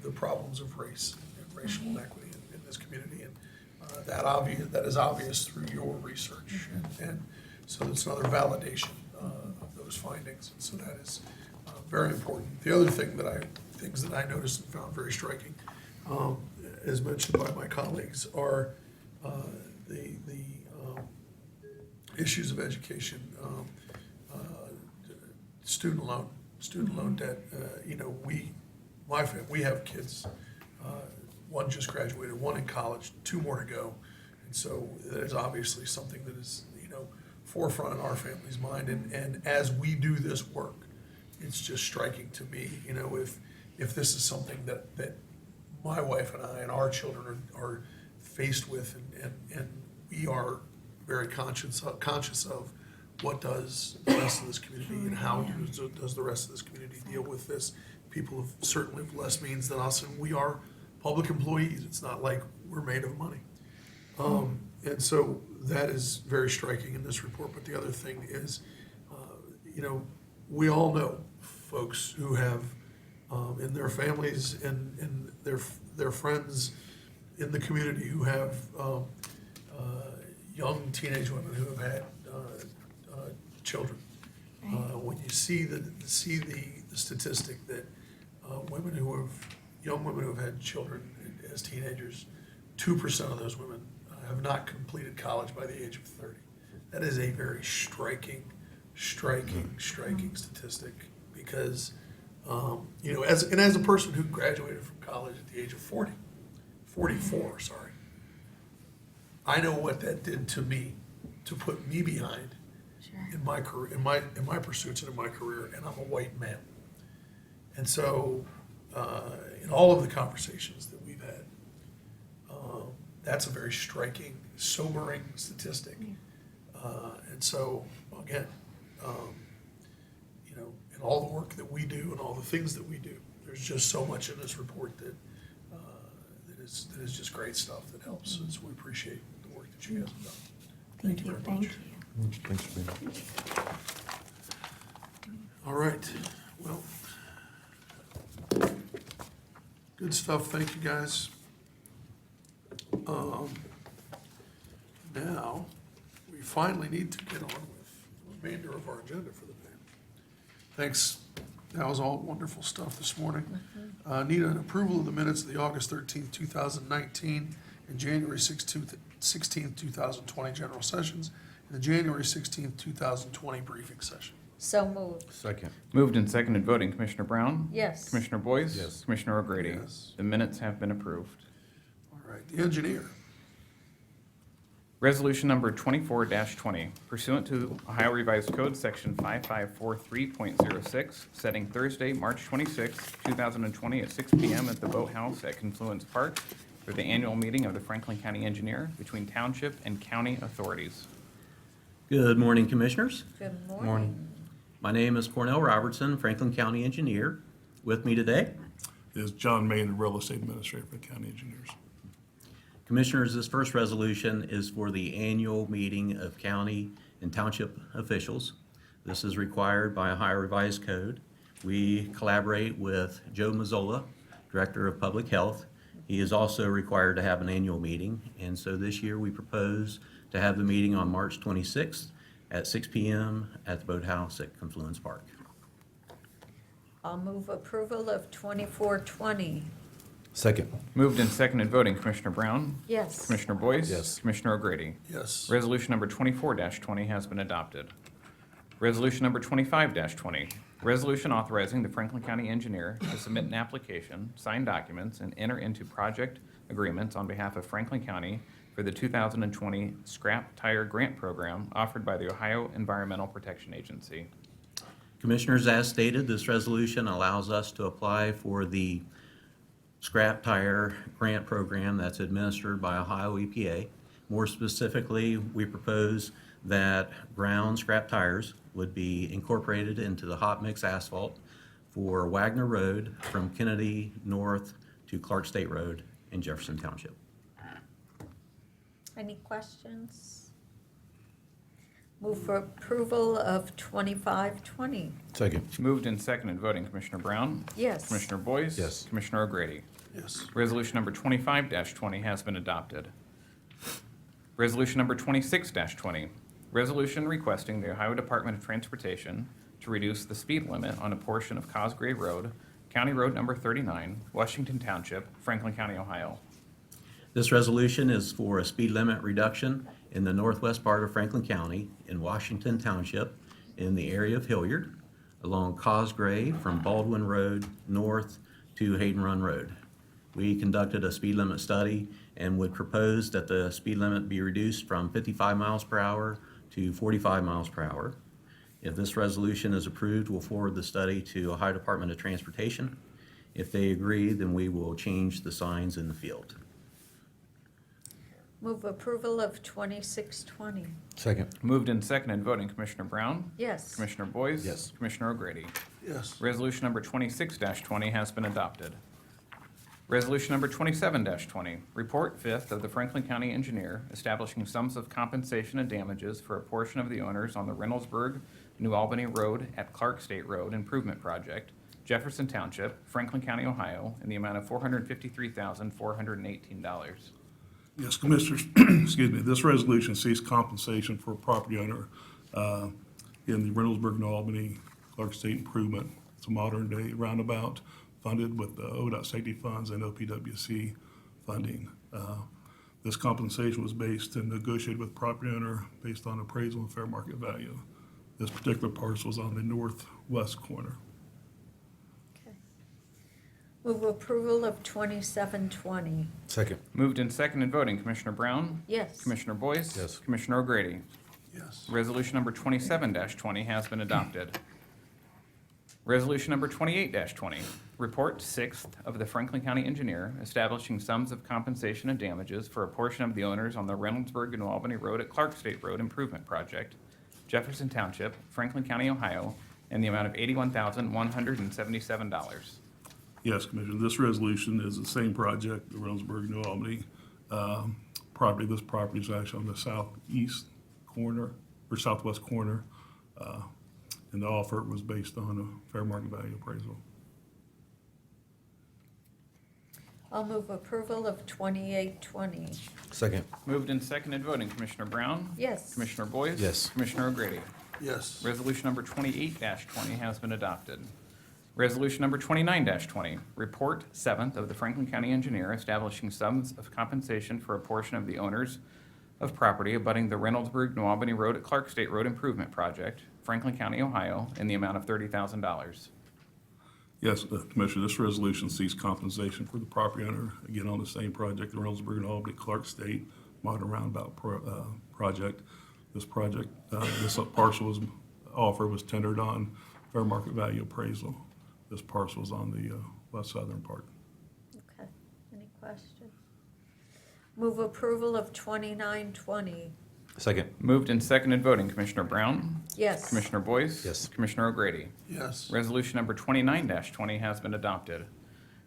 the problems of race and racial inequity in this community, and that is obvious through your research, and so it's another validation of those findings, and so that is very important. The other things that I noticed and found very striking, as mentioned by my colleagues, are the issues of education, student loan debt. We have kids. One just graduated, one in college, two more to go, and so that is obviously something that is forefront in our family's mind. And as we do this work, it's just striking to me, if this is something that my wife and I and our children are faced with, and we are very conscious of what does the rest of this community and how does the rest of this community deal with this. People have certainly have less means than us, and we are public employees. It's not like we're made of money. And so that is very striking in this report. But the other thing is, we all know folks who have in their families and their friends in the community who have young teenage women who have had children. When you see the statistic that young women who have had children as teenagers, 2% of those women have not completed college by the age of 30. That is a very striking statistic, because as a person who graduated from college at the age of 44, I know what that did to me, to put me behind in my career, in my pursuits and in my career, and I'm a white male. And so, in all of the conversations that we've had, that's a very striking, sobering statistic. And so, again, in all the work that we do and all the things that we do, there's just so much in this report that is just great stuff that helps. And so we appreciate the work that you guys have done. Thank you very much. Thanks for being here. All right, well, good stuff, thank you, guys. Now, we finally need to get on with the remainder of our agenda for the day. Thanks, that was all wonderful stuff this morning. Need an approval of the minutes of the August 13th, 2019, and January 16th, 2020 general sessions, and the January 16th, 2020 briefing session. So moved. Second. Moved and seconded voting, Commissioner Brown? Yes. Commissioner Boyce? Yes. Commissioner O'Grady? Yes. The minutes have been approved. All right, the engineer. Resolution number 24-20, pursuant to Ohio Revised Code, Section 5543.06, setting Thursday, March 26, 2020 at 6 p.m. at the Boathouse at Confluence Park for the annual meeting of the Franklin County Engineer between township and county authorities. Good morning, Commissioners. Good morning. My name is Cornell Robertson, Franklin County Engineer. With me today, is John May, the Real Estate Administrator for the County Engineers. Commissioners, this first resolution is for the annual meeting of county and township officials. This is required by Ohio Revised Code. We collaborate with Joe Mazzola, Director of Public Health. He is also required to have an annual meeting, and so this year we propose to have the meeting on March 26th at 6 p.m. at the Boathouse at Confluence Park. I'll move approval of 2420. Second. Moved and seconded voting, Commissioner Brown? Yes. Commissioner Boyce? Yes. Commissioner O'Grady? Yes. Resolution number 24-20 has been adopted. Resolution number 25-20, resolution authorizing the Franklin County Engineer to submit an application, sign documents, and enter into project agreements on behalf of Franklin County for the 2020 Scrap Tire Grant Program offered by the Ohio Environmental Protection Agency. Commissioners, as stated, this resolution allows us to apply for the Scrap Tire Grant Program that's administered by Ohio EPA. More specifically, we propose that brown scrap tires would be incorporated into the hot mix asphalt for Wagner Road from Kennedy North to Clark State Road in Jefferson Township. Any questions? Move for approval of 2520. Second. Moved and seconded voting, Commissioner Brown? Yes. Commissioner Boyce? Yes. Commissioner O'Grady? Yes. Resolution number 25-20 has been adopted. Resolution number 26-20, resolution requesting the Ohio Department of Transportation to reduce the speed limit on a portion of Cosgrave Road, County Road number 39, Washington Township, Franklin County, Ohio. This resolution is for a speed limit reduction in the northwest part of Franklin County in Washington Township in the area of Hilliard along Cosgrave from Baldwin Road north to Hayden Run Road. We conducted a speed limit study and would propose that the speed limit be reduced from 55 miles per hour to 45 miles per hour. If this resolution is approved, we'll forward the study to Ohio Department of Transportation. If they agree, then we will change the signs in the field. Move approval of 2620. Second. Moved and seconded voting, Commissioner Brown? Yes. Commissioner Boyce? Yes. Commissioner O'Grady? Yes. Resolution number 26-20 has been adopted. Resolution number 27-20, report fifth of the Franklin County Engineer establishing sums of compensation and damages for a portion of the owners on the Reynoldsburg, New Albany Road at Clark State Road Improvement Project, Jefferson Township, Franklin County, Ohio, in the amount of $453,418. Yes, Commissioners, excuse me, this resolution seeks compensation for a property owner in the Reynoldsburg and Albany Clark State Improvement. It's a modern-day roundabout funded with ODOT safety funds and OPWC funding. This compensation was based and negotiated with property owner based on appraisal and fair market value. This particular parcel is on the northwest corner. Okay. Move approval of 2720. Second. Moved and seconded voting, Commissioner Brown? Yes. Commissioner Boyce? Yes. Commissioner O'Grady? Yes. Resolution number 27-20 has been adopted. Resolution number 28-20, report sixth of the Franklin County Engineer establishing sums of compensation and damages for a portion of the owners on the Reynoldsburg and Albany Road at Clark State Road Improvement Project, Jefferson Township, Franklin County, Ohio, in the amount of $81,177. Yes, Commissioner, this resolution is the same project, the Reynoldsburg, New Albany property. This property is actually on the southeast corner, or southwest corner, and the offer was based on a fair market value appraisal. I'll move approval of 2820. Second. Moved and seconded voting, Commissioner Brown? Yes. Commissioner Boyce? Yes. Commissioner O'Grady? Yes. Resolution number 28-20 has been adopted. Resolution number 29-20, report seventh of the Franklin County Engineer establishing sums of compensation for a portion of the owners of property abutting the Reynoldsburg-New Albany Road at Clark State Road Improvement Project, Franklin County, Ohio, in the amount of $30,000. Yes, Commissioner, this resolution seeks compensation for the property owner, again, on the same project, the Reynoldsburg and Albany Clark State Modern Roundabout project. This project, this parcel offer was tendered on fair market value appraisal. This parcel is on the west southern part. Okay, any questions? Move approval of 2920. Second. Moved and seconded voting, Commissioner Brown, Yes. Commissioner Boyce. Yes. Commissioner O'Grady. Yes. Resolution number 29-20 has been adopted.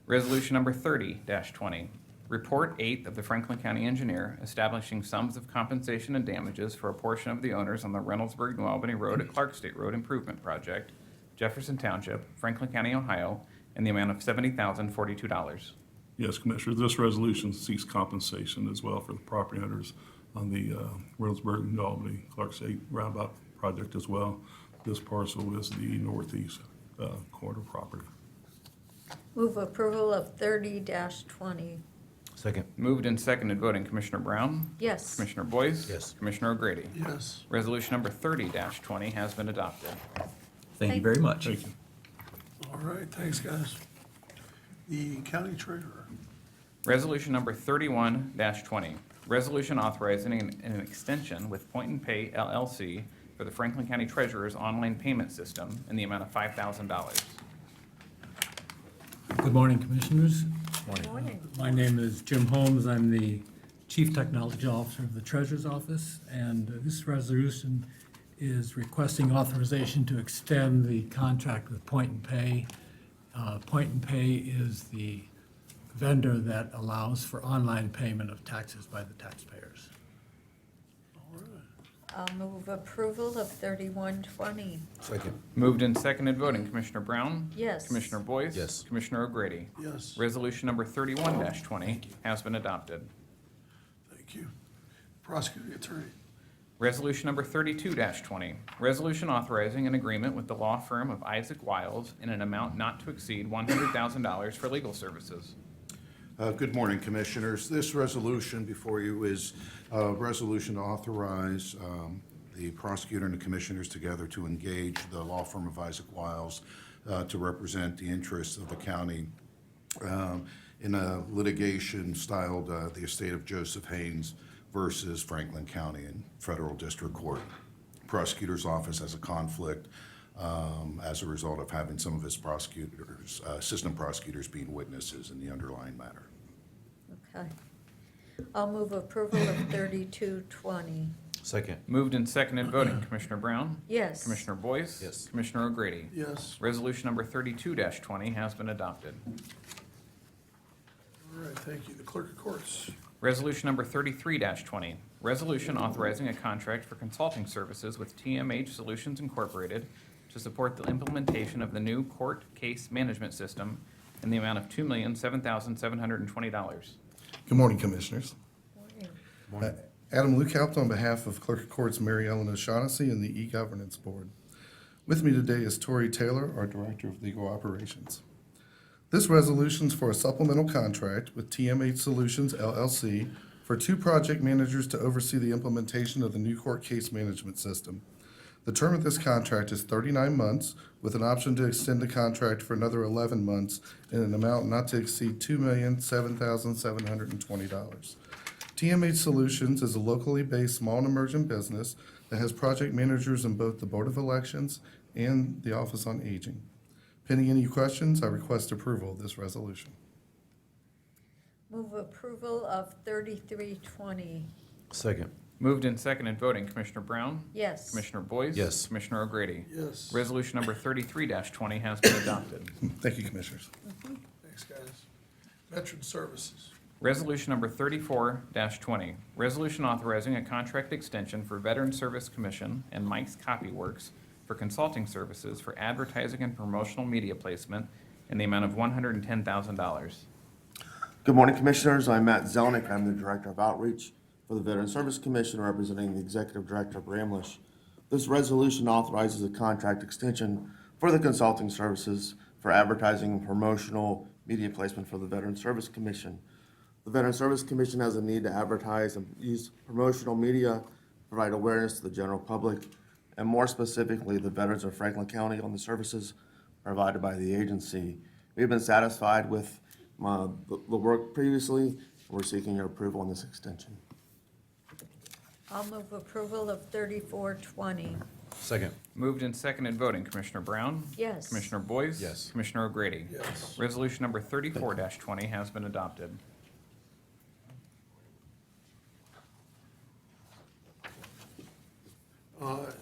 Resolution number 30-20, Report 8 of the Franklin County Engineer establishing sums of compensation and damages for a portion of the owners on the Reynoldsburg-New Albany Road at Clark State Road Improvement Project, Jefferson Township, Franklin County, Ohio, in the amount of $70,042. Yes, Commissioner, this resolution seeks compensation as well for the property owners on the Reynoldsburg and Albany Clark State Roundabout project as well. This parcel is the northeast corner property. Move approval of 30-20. Second. Moved and seconded voting, Commissioner Brown, Yes. Commissioner Boyce. Yes. Commissioner O'Grady. Yes. Resolution number 30-20 has been adopted. Thank you very much. Thank you. All right, thanks, guys. The county treasurer. Resolution number 31-20, resolution authorizing an extension with Point and Pay LLC for the Franklin County Treasurer's online payment system in the amount of $5,000. Good morning, Commissioners. Morning. My name is Jim Holmes. I'm the Chief Technology Officer of the Treasurer's Office, and this resolution is requesting authorization to extend the contract with Point and Pay. Point and Pay is the vendor that allows for online payment of taxes by the taxpayers. I'll move approval of 3120. Second. Moved and seconded voting, Commissioner Brown. Yes. Commissioner Boyce. Yes. Commissioner O'Grady. Yes. Resolution number 31-20 has been adopted. Thank you. Prosecuting attorney. Resolution number 32-20, resolution authorizing an agreement with the law firm of Isaac Wiles in an amount not to exceed $100,000 for legal services. Good morning, Commissioners. This resolution before you is a resolution to authorize the prosecutor and the commissioners together to engage the law firm of Isaac Wiles to represent the interests of the county in a litigation styled the estate of Joseph Haynes versus Franklin County in federal district court. Prosecutor's office has a conflict as a result of having some of his prosecutors, assistant prosecutors being witnesses in the underlying matter. Okay. I'll move approval of 3220. Second. Moved and seconded voting, Commissioner Brown. Yes. Commissioner Boyce. Yes. Commissioner O'Grady. Yes. Resolution number 32-20 has been adopted. All right, thank you. The clerk of courts. Resolution number 33-20, resolution authorizing a contract for consulting services with TMH Solutions Incorporated to support the implementation of the new court case management system in the amount of $2,007,720. Good morning, Commissioners. Morning. Adam Lukaupt on behalf of Clerk of Courts Mary Ellen O'Shaughnessy and the E-Governance Board. With me today is Tori Taylor, our Director of Legal Operations. This resolution is for a supplemental contract with TMH Solutions LLC for 2 project managers to oversee the implementation of the new court case management system. The term of this contract is 39 months with an option to extend the contract for another 11 months in an amount not to exceed $2,007,720. TMH Solutions is a locally based small and emergent business that has project managers in both the Board of Elections and the Office on Aging. Pending any questions, I request approval of this resolution. Move approval of 3320. Second. Moved and seconded voting, Commissioner Brown. Yes. Commissioner Boyce. Yes. Commissioner O'Grady. Yes. Resolution number 33-20 has been adopted. Thank you, Commissioners. Thanks, guys. Veteran Services. Resolution number 34-20, resolution authorizing a contract extension for Veteran Service Commission and Mike's Copy Works for consulting services for advertising and promotional media placement in the amount of $110,000. Good morning, Commissioners. I'm Matt Zelnick. I'm the Director of Outreach for the Veteran Service Commission, representing the Executive Director of Bramlage. This resolution authorizes a contract extension for the consulting services for advertising and promotional media placement for the Veteran Service Commission. The Veteran Service Commission has a need to advertise and use promotional media, provide awareness to the general public, and more specifically, the veterans of Franklin County on the services provided by the agency. We've been satisfied with the work previously. We're seeking your approval on this extension. I'll move approval of 3420. Second. Moved and seconded voting, Commissioner Brown? Yes. Commissioner Boyce? Yes. Commissioner O'Grady? Yes. Resolution number 34-20 has been adopted.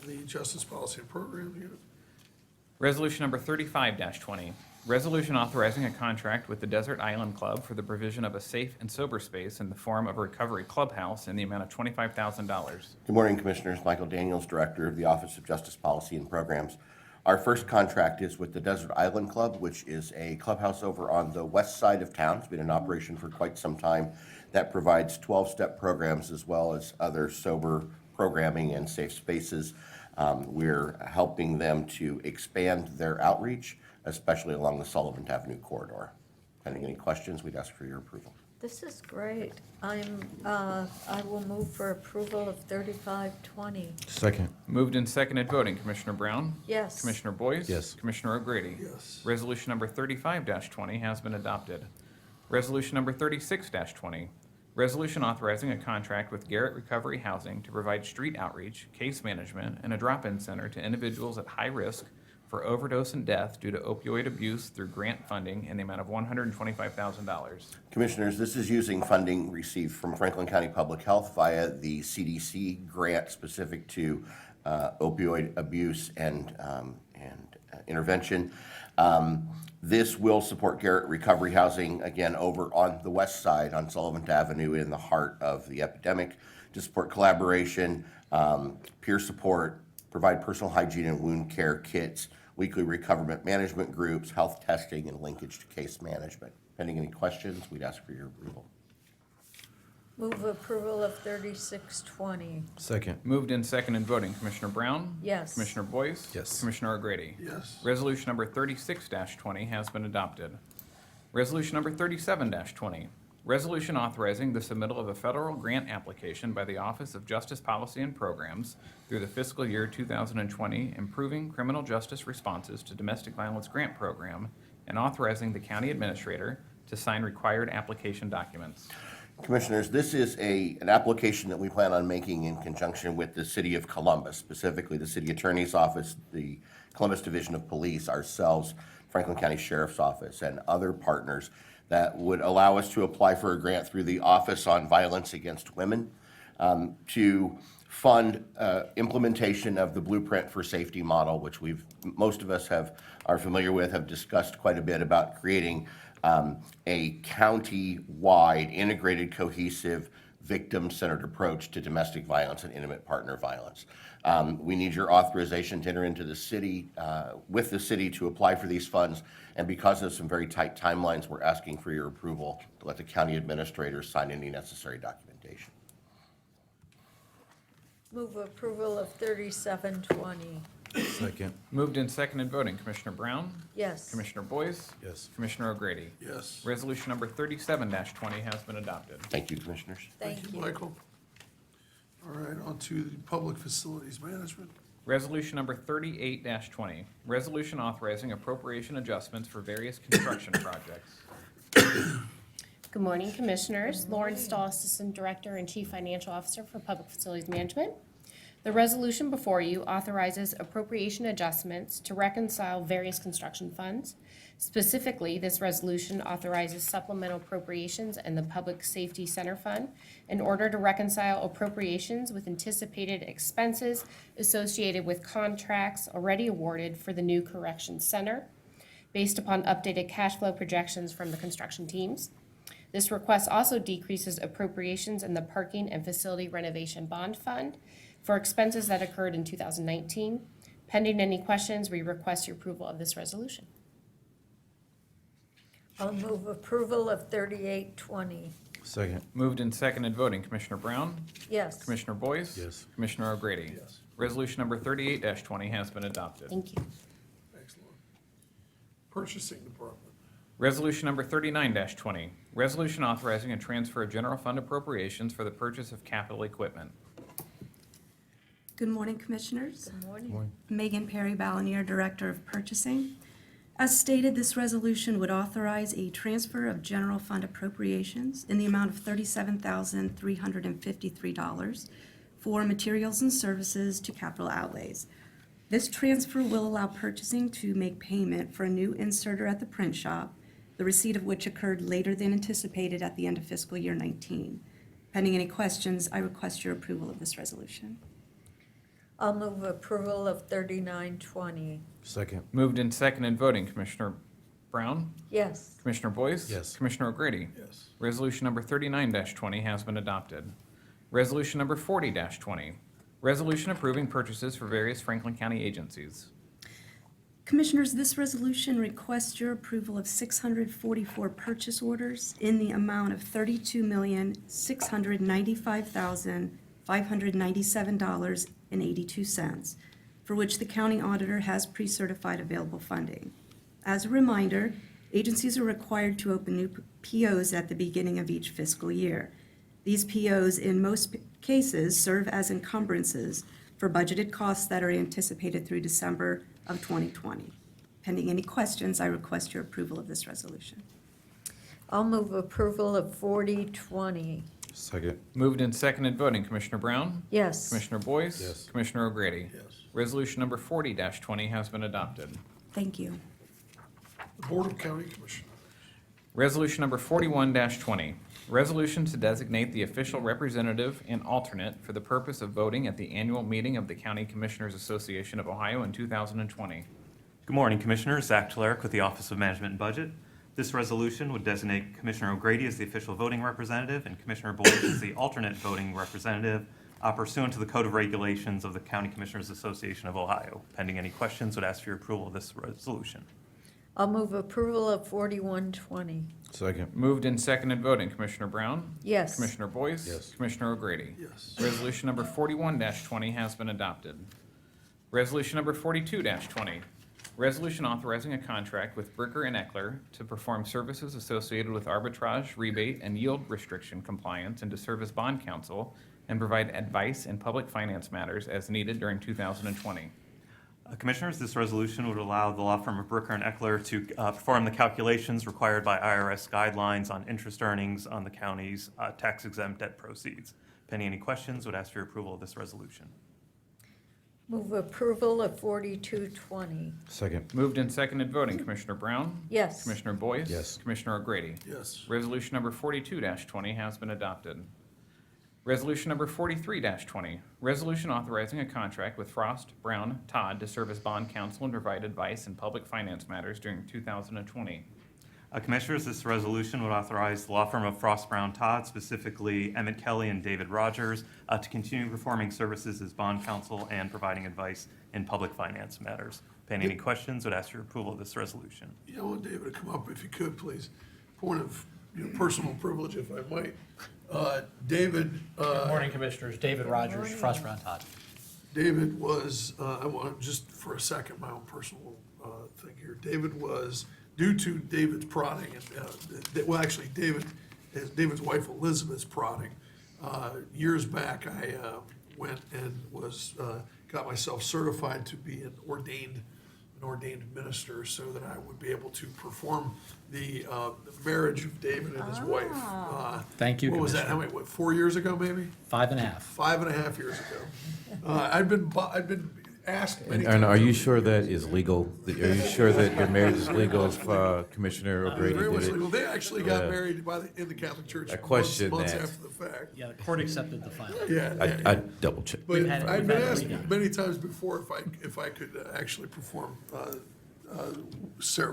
The Justice Policy and Program Unit. Resolution number 35-20, resolution authorizing a contract with the Desert Island Club for the provision of a safe and sober space in the form of a recovery clubhouse in the amount of $25,000. Good morning, Commissioners. Michael Daniels, Director of the Office of Justice Policy and Programs. Our first contract is with the Desert Island Club, which is a clubhouse over on the west side of town. It's been in operation for quite some time. That provides 12-step programs as well as other sober programming and safe spaces. We're helping them to expand their outreach, especially along the Sullivan Avenue corridor. Pending any questions, we'd ask for your approval. This is great. I will move for approval of 3520. Second. Moved and seconded voting, Commissioner Brown? Yes. Commissioner Boyce? Yes. Commissioner O'Grady? Yes. Resolution number 35-20 has been adopted. Resolution number 36-20, resolution authorizing a contract with Garrett Recovery Housing to provide street outreach, case management, and a drop-in center to individuals at high risk for overdose and death due to opioid abuse through grant funding in the amount of $125,000. Commissioners, this is using funding received from Franklin County Public Health via the CDC grant specific to opioid abuse and intervention. This will support Garrett Recovery Housing, again, over on the west side on Sullivan Avenue in the heart of the epidemic, to support collaboration, peer support, provide personal hygiene and wound care kits, weekly recovery management groups, health testing, and linkage to case management. Pending any questions, we'd ask for your approval. Move approval of 3620. Second. Moved and seconded voting, Commissioner Brown? Yes. Commissioner Boyce? Yes. Commissioner O'Grady? Yes. Resolution number 36-20 has been adopted. Resolution number 37-20, resolution authorizing the submittal of a federal grant application by the Office of Justice Policy and Programs through the fiscal year 2020 Improving Criminal Justice Responses to Domestic Violence Grant Program, and authorizing the county administrator to sign required application documents. Commissioners, this is an application that we plan on making in conjunction with the City of Columbus, specifically the City Attorney's Office, the Columbus Division of Police, ourselves, Franklin County Sheriff's Office, and other partners that would allow us to apply for a grant through the Office on Violence Against Women to fund implementation of the Blueprint for Safety model, which most of us are familiar with, have discussed quite a bit about creating a county-wide, integrated, cohesive, victim-centered approach to domestic violence and intimate partner violence. We need your authorization to enter into the city, with the city to apply for these funds, and because of some very tight timelines, we're asking for your approval to let the county administrator sign any necessary documentation. Move approval of 3720. Second. Moved and seconded voting, Commissioner Brown? Yes. Commissioner Boyce? Yes. Commissioner O'Grady? Yes. Resolution number 37-20 has been adopted. Thank you, Commissioners. Thank you. Michael. All right, on to the Public Facilities Management. Resolution number 38-20, resolution authorizing appropriation adjustments for various construction projects. Good morning, Commissioners. Lauren Stahl, Assistant Director and Chief Financial Officer for Public Facilities Management. The resolution before you authorizes appropriation adjustments to reconcile various construction funds. Specifically, this resolution authorizes supplemental appropriations in the Public Safety Center Fund in order to reconcile appropriations with anticipated expenses associated with contracts already awarded for the new corrections center, based upon updated cash flow projections from the construction teams. This request also decreases appropriations in the Parking and Facility Renovation Bond Fund for expenses that occurred in 2019. Pending any questions, we request your approval of this resolution. I'll move approval of 3820. Second. Moved and seconded voting, Commissioner Brown? Yes. Commissioner Boyce? Yes. Commissioner O'Grady? Yes. Resolution number 38-20 has been adopted. Thank you. Excellent. Purchasing Department. Resolution number 39-20, Resolution authorizing a transfer of general fund appropriations for the purchase of capital equipment. Good morning, Commissioners. Good morning. Megan Perry Balinier, Director of Purchasing. As stated, this resolution would authorize a transfer of general fund appropriations in the amount of $37,353 for materials and services to capital outlays. This transfer will allow purchasing to make payment for a new inserter at the print shop, the receipt of which occurred later than anticipated at the end of fiscal year 19. Pending any questions, I request your approval of this resolution. I'll move approval of 3920. Second. Moved and seconded voting, Commissioner Brown, Yes. Commissioner Boyce? Yes. Commissioner O'Grady? Yes. Resolution number 39-20 has been adopted. Resolution number 40-20, resolution approving purchases for various Franklin County agencies. Commissioners, this resolution requests your approval of 644 purchase orders in the amount of $32,695,597.82, for which the county auditor has pre-certified available funding. As a reminder, agencies are required to open new POs at the beginning of each fiscal year. These POs, in most cases, serve as encumbrances for budgeted costs that are anticipated through December of 2020. Pending any questions, I request your approval of this resolution. I'll move approval of 4020. Second. Moved and seconded voting, Commissioner Brown, Yes. Commissioner Boyce? Yes. Commissioner O'Grady? Yes. Resolution number 40-20 has been adopted. Thank you. The Board of County Commissioners. Resolution number 41-20, resolution to designate the official representative and alternate for the purpose of voting at the annual meeting of the County Commissioners Association of Ohio in 2020. Good morning, Commissioners. Zach Telerik with the Office of Management and Budget. This resolution would designate Commissioner O'Grady as the official voting representative and Commissioner Boyce as the alternate voting representative pursuant to the Code of Regulations of the County Commissioners Association of Ohio. Pending any questions, would ask for your approval of this resolution. I'll move approval of 4120. Second. Moved and seconded voting, Commissioner Brown? Yes. Commissioner Boyce? Yes. Commissioner O'Grady? Yes. Resolution number 41-20 has been adopted. Resolution number 42-20, resolution authorizing a contract with Bricker and Eckler to perform services associated with arbitrage, rebate, and yield restriction compliance and to serve as bond counsel and provide advice in public finance matters as needed during 2020. Commissioners, this resolution would allow the law firm of Bricker and Eckler to perform the calculations required by IRS guidelines on interest earnings on the county's tax-exempt debt proceeds. Pending any questions, would ask for your approval of this resolution. Move approval of 4220. Second. Moved and seconded voting, Commissioner Brown? Yes. Commissioner Boyce? Yes. Commissioner O'Grady? Yes. Resolution number 42-20 has been adopted. Resolution number 43-20, resolution authorizing a contract with Frost, Brown, Todd to serve as bond counsel and provide advice in public finance matters during 2020. Commissioners, this resolution would authorize the law firm of Frost, Brown, Todd, specifically Emmett Kelly and David Rogers, to continue performing services as bond counsel and providing advice in public finance matters. Pending any questions, would ask your approval of this resolution. Yeah, I want David to come up if you could, please. Point of personal privilege, if I might. David. Good morning, Commissioners. David Rogers, Frost Brown Todd. David was, I want, just for a second, my own personal thing here. David was, due to David's prodding, and, well, actually, David's wife Elizabeth's prodding, years back, I went and was, got myself certified to be an ordained minister so that I would be able to perform the marriage of David and his wife. Thank you, What was that, Commissioner. 4 years ago, maybe? 5.5. 5.5 years ago. I've been asked many times. And are you sure that is legal? Are you sure that your marriage is legal if Commissioner O'Grady Very much did legal. it? They actually got Yeah. married in the Catholic Church I question months that. after the fact. Yeah, the court accepted the filing. Yeah. I double checked. But We've had it- I've we've been had it asked redone. many times before if I could actually perform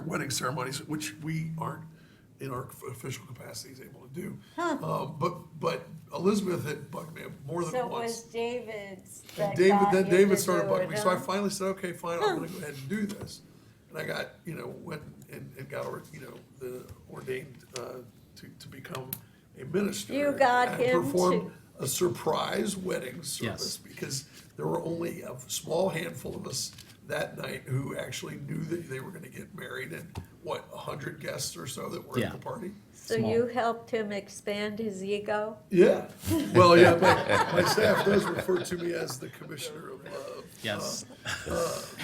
wedding ceremonies, which we aren't in our official capacities able to do. But Elizabeth had bugged me more than So it once. was David's And that David, got then you David to started do bugging it, me, so I huh? finally said, okay, fine, I'm gonna go ahead and do this. And I got, went and got, ordained to become a minister. You got and him performed a surprise wedding service Yes. because there were only a small handful of us that night who actually knew that they were gonna get married, and what, 100 guests or so that were at Yeah. the party? So you helped him expand his ego? Yeah, well, yeah, my staff does refer to me as the Commissioner of Love. Yes.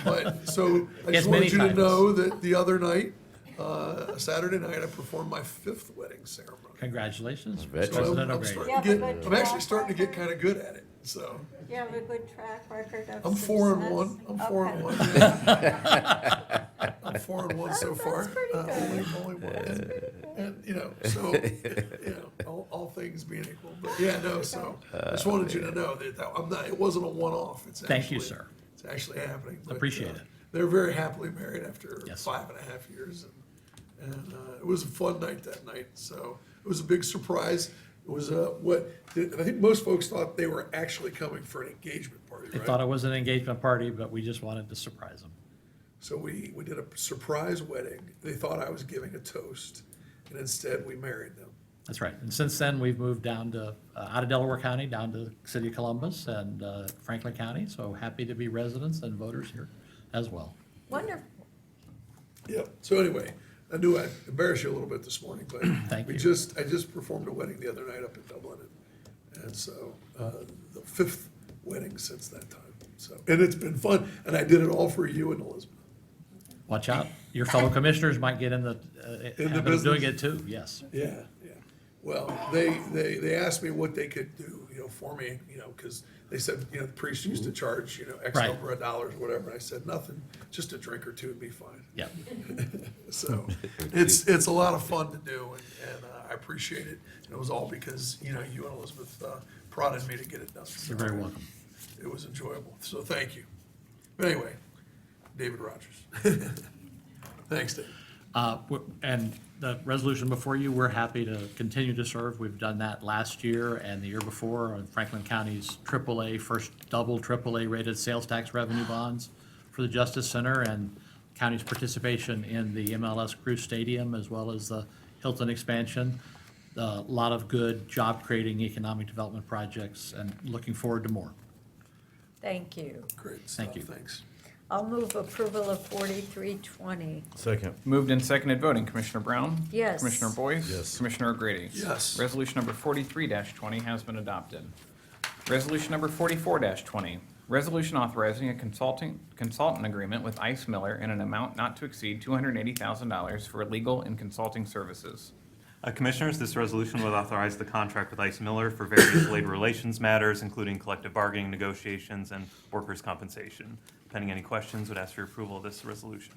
But, so, I Yes, just many wanted you to titles. know that the other night, Saturday night, I performed my 5th wedding ceremony. Congratulations, Veteran. So President I'm O'Grady. starting You to have a get, good I'm actually track starting to get record? kinda good at it, so. You have a good track record of I'm 4-1, success? I'm 4-1. I'm 4-1 so far. pretty good. Only one. And, you know, so, you know, all things being equal, but yeah, no, so, I just wanted you to know that I'm not, it wasn't a one-off, it's actually. Thank you, sir. It's actually happening. But, Appreciate it. They're very happily married after Yes. 5.5 years, and it was a fun night that night, so, it was a big surprise. It was, I think most folks thought they were actually coming for an engagement party, They right? thought it was an engagement party, but we just wanted to surprise them. So we did a surprise wedding. They thought I was giving a toast, and instead we married them. That's right. And since then, we've moved down to, out of Delaware County, down to the city of Columbus and Franklin County. So happy to be residents and voters here as well. Wonderful. Yep. So anyway, I knew I'd embarrass you a little bit this morning, but Thank you. I just performed a wedding the other night up in Dublin, and so the 5th wedding since that time. So, and it's been fun, and I did it all for you and Elizabeth. Watch out. Your fellow commissioners might get in the habit of doing business? it too. Yes. Yeah, yeah. Well, they asked me what they could do, for me, because they said, the priest used to charge, X Right. number of dollars, whatever. And I said, nothing, just a drink or two would be fine. Yeah. So it's a lot of fun to do, and I appreciate it. And it was all because, you and Elizabeth prodded me to get it done. You're very welcome. It was enjoyable, so thank you. But anyway, David Rogers. Thanks, Dave. And the resolution before you, we're happy to continue to serve. We've done that last year and the year before on Franklin County's AAA, first double AAA rated sales tax revenue bonds for the Justice Center, and county's participation in the MLS Crew Stadium as well as the Hilton expansion. A lot of good job-creating economic development projects, and looking forward to more. Thank you. Great stuff, Thank you. thanks. I'll move approval of 4320. Second. Moved and seconded voting, Commissioner Brown? Yes. Commissioner Boyce? Yes. Commissioner O'Grady? Yes. Resolution number 43-20 has been adopted. Resolution number 44-20, resolution authorizing a consultant agreement with Ice Miller in an amount not to exceed $280,000 for legal and consulting services. Commissioners, this resolution would authorize the contract with Ice Miller for various labor relations matters, including collective bargaining negotiations and workers' compensation. Pending any questions, would ask for your approval of this resolution.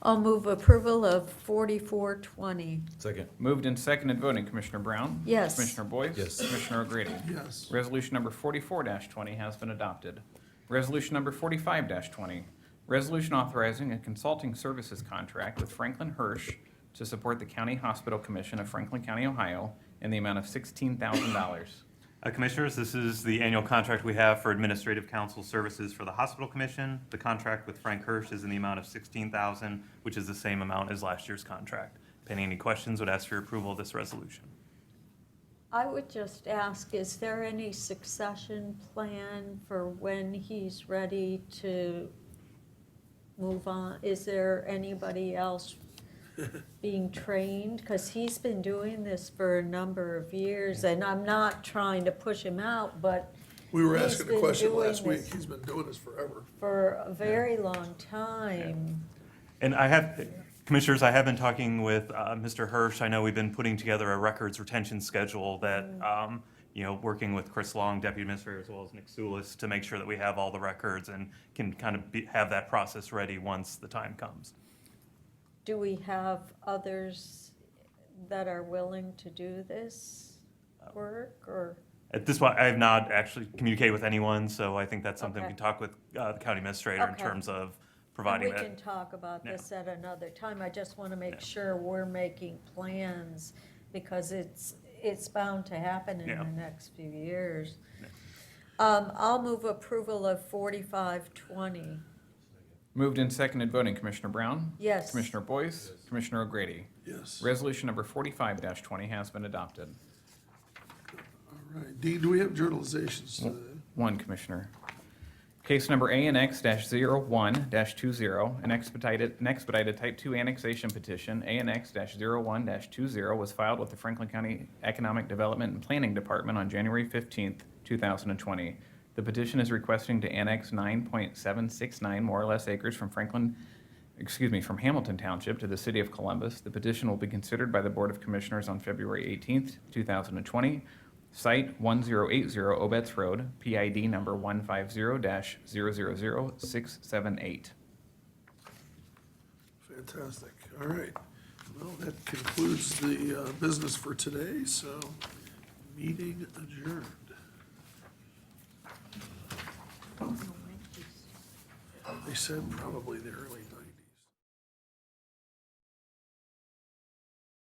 I'll move approval of 4420. Second. Moved and seconded voting, Commissioner Brown? Yes. Commissioner Boyce? Yes. Commissioner O'Grady? Yes. Resolution number 44-20 has been adopted. Resolution number 45-20, resolution authorizing a consulting services contract with Franklin Hirsch to support the County Hospital Commission of Franklin County, Ohio, in the amount of $16,000. Commissioners, this is the annual contract we have for administrative council services for the Hospital Commission. The contract with Frank Hirsch is in the amount of $16,000, which is the same amount as last year's contract. Pending any questions, would ask for your approval of this resolution. I would just ask, is there any succession plan for when he's ready to move on? Is there anybody else being trained? Because he's been doing this for a number of years, and I'm not trying to push him out, but We were He's asking the been question doing last week. this. He's been doing this forever. for a very long time. And Commissioners, I have been talking with Mr. Hirsch. I know we've been putting together a records retention schedule that, working with Chris Long, Deputy Administrator, as well as Nick Soulis, to make sure that we have all the records and can kind of have that process ready once the time comes. Do we have others that are willing to do this work, or? At this point, I have not actually communicated with anyone, so I think that's something we Okay. can talk with the county administrator in Okay. terms of And providing we that. can talk about Yeah. this at another time. I just want to make Yeah. sure we're making plans, because it's bound to happen in Yeah. the next few years. Yeah. I'll move approval of 4520. Moved and seconded voting, Commissioner Brown? Yes. Commissioner Boyce? Commissioner O'Grady? Yes. Resolution number 45-20 has been adopted. All right. Dean, do we have journalizations today? One, Commissioner. Case number ANX-01-20, an expedited Type 2 annexation petition, ANX-01-20, was filed with the Franklin County Economic Development and Planning Department on January 15th, 2020. The petition is requesting to annex 9.769 more or less acres from Hamilton Township to the city of Columbus. The petition will be considered by the Board of Commissioners on February 18th, 2020. Site 1080 Obetz Road, PID number 150-000678. Fantastic. All right. Well, that concludes the business for today, so meeting adjourned. They said probably the early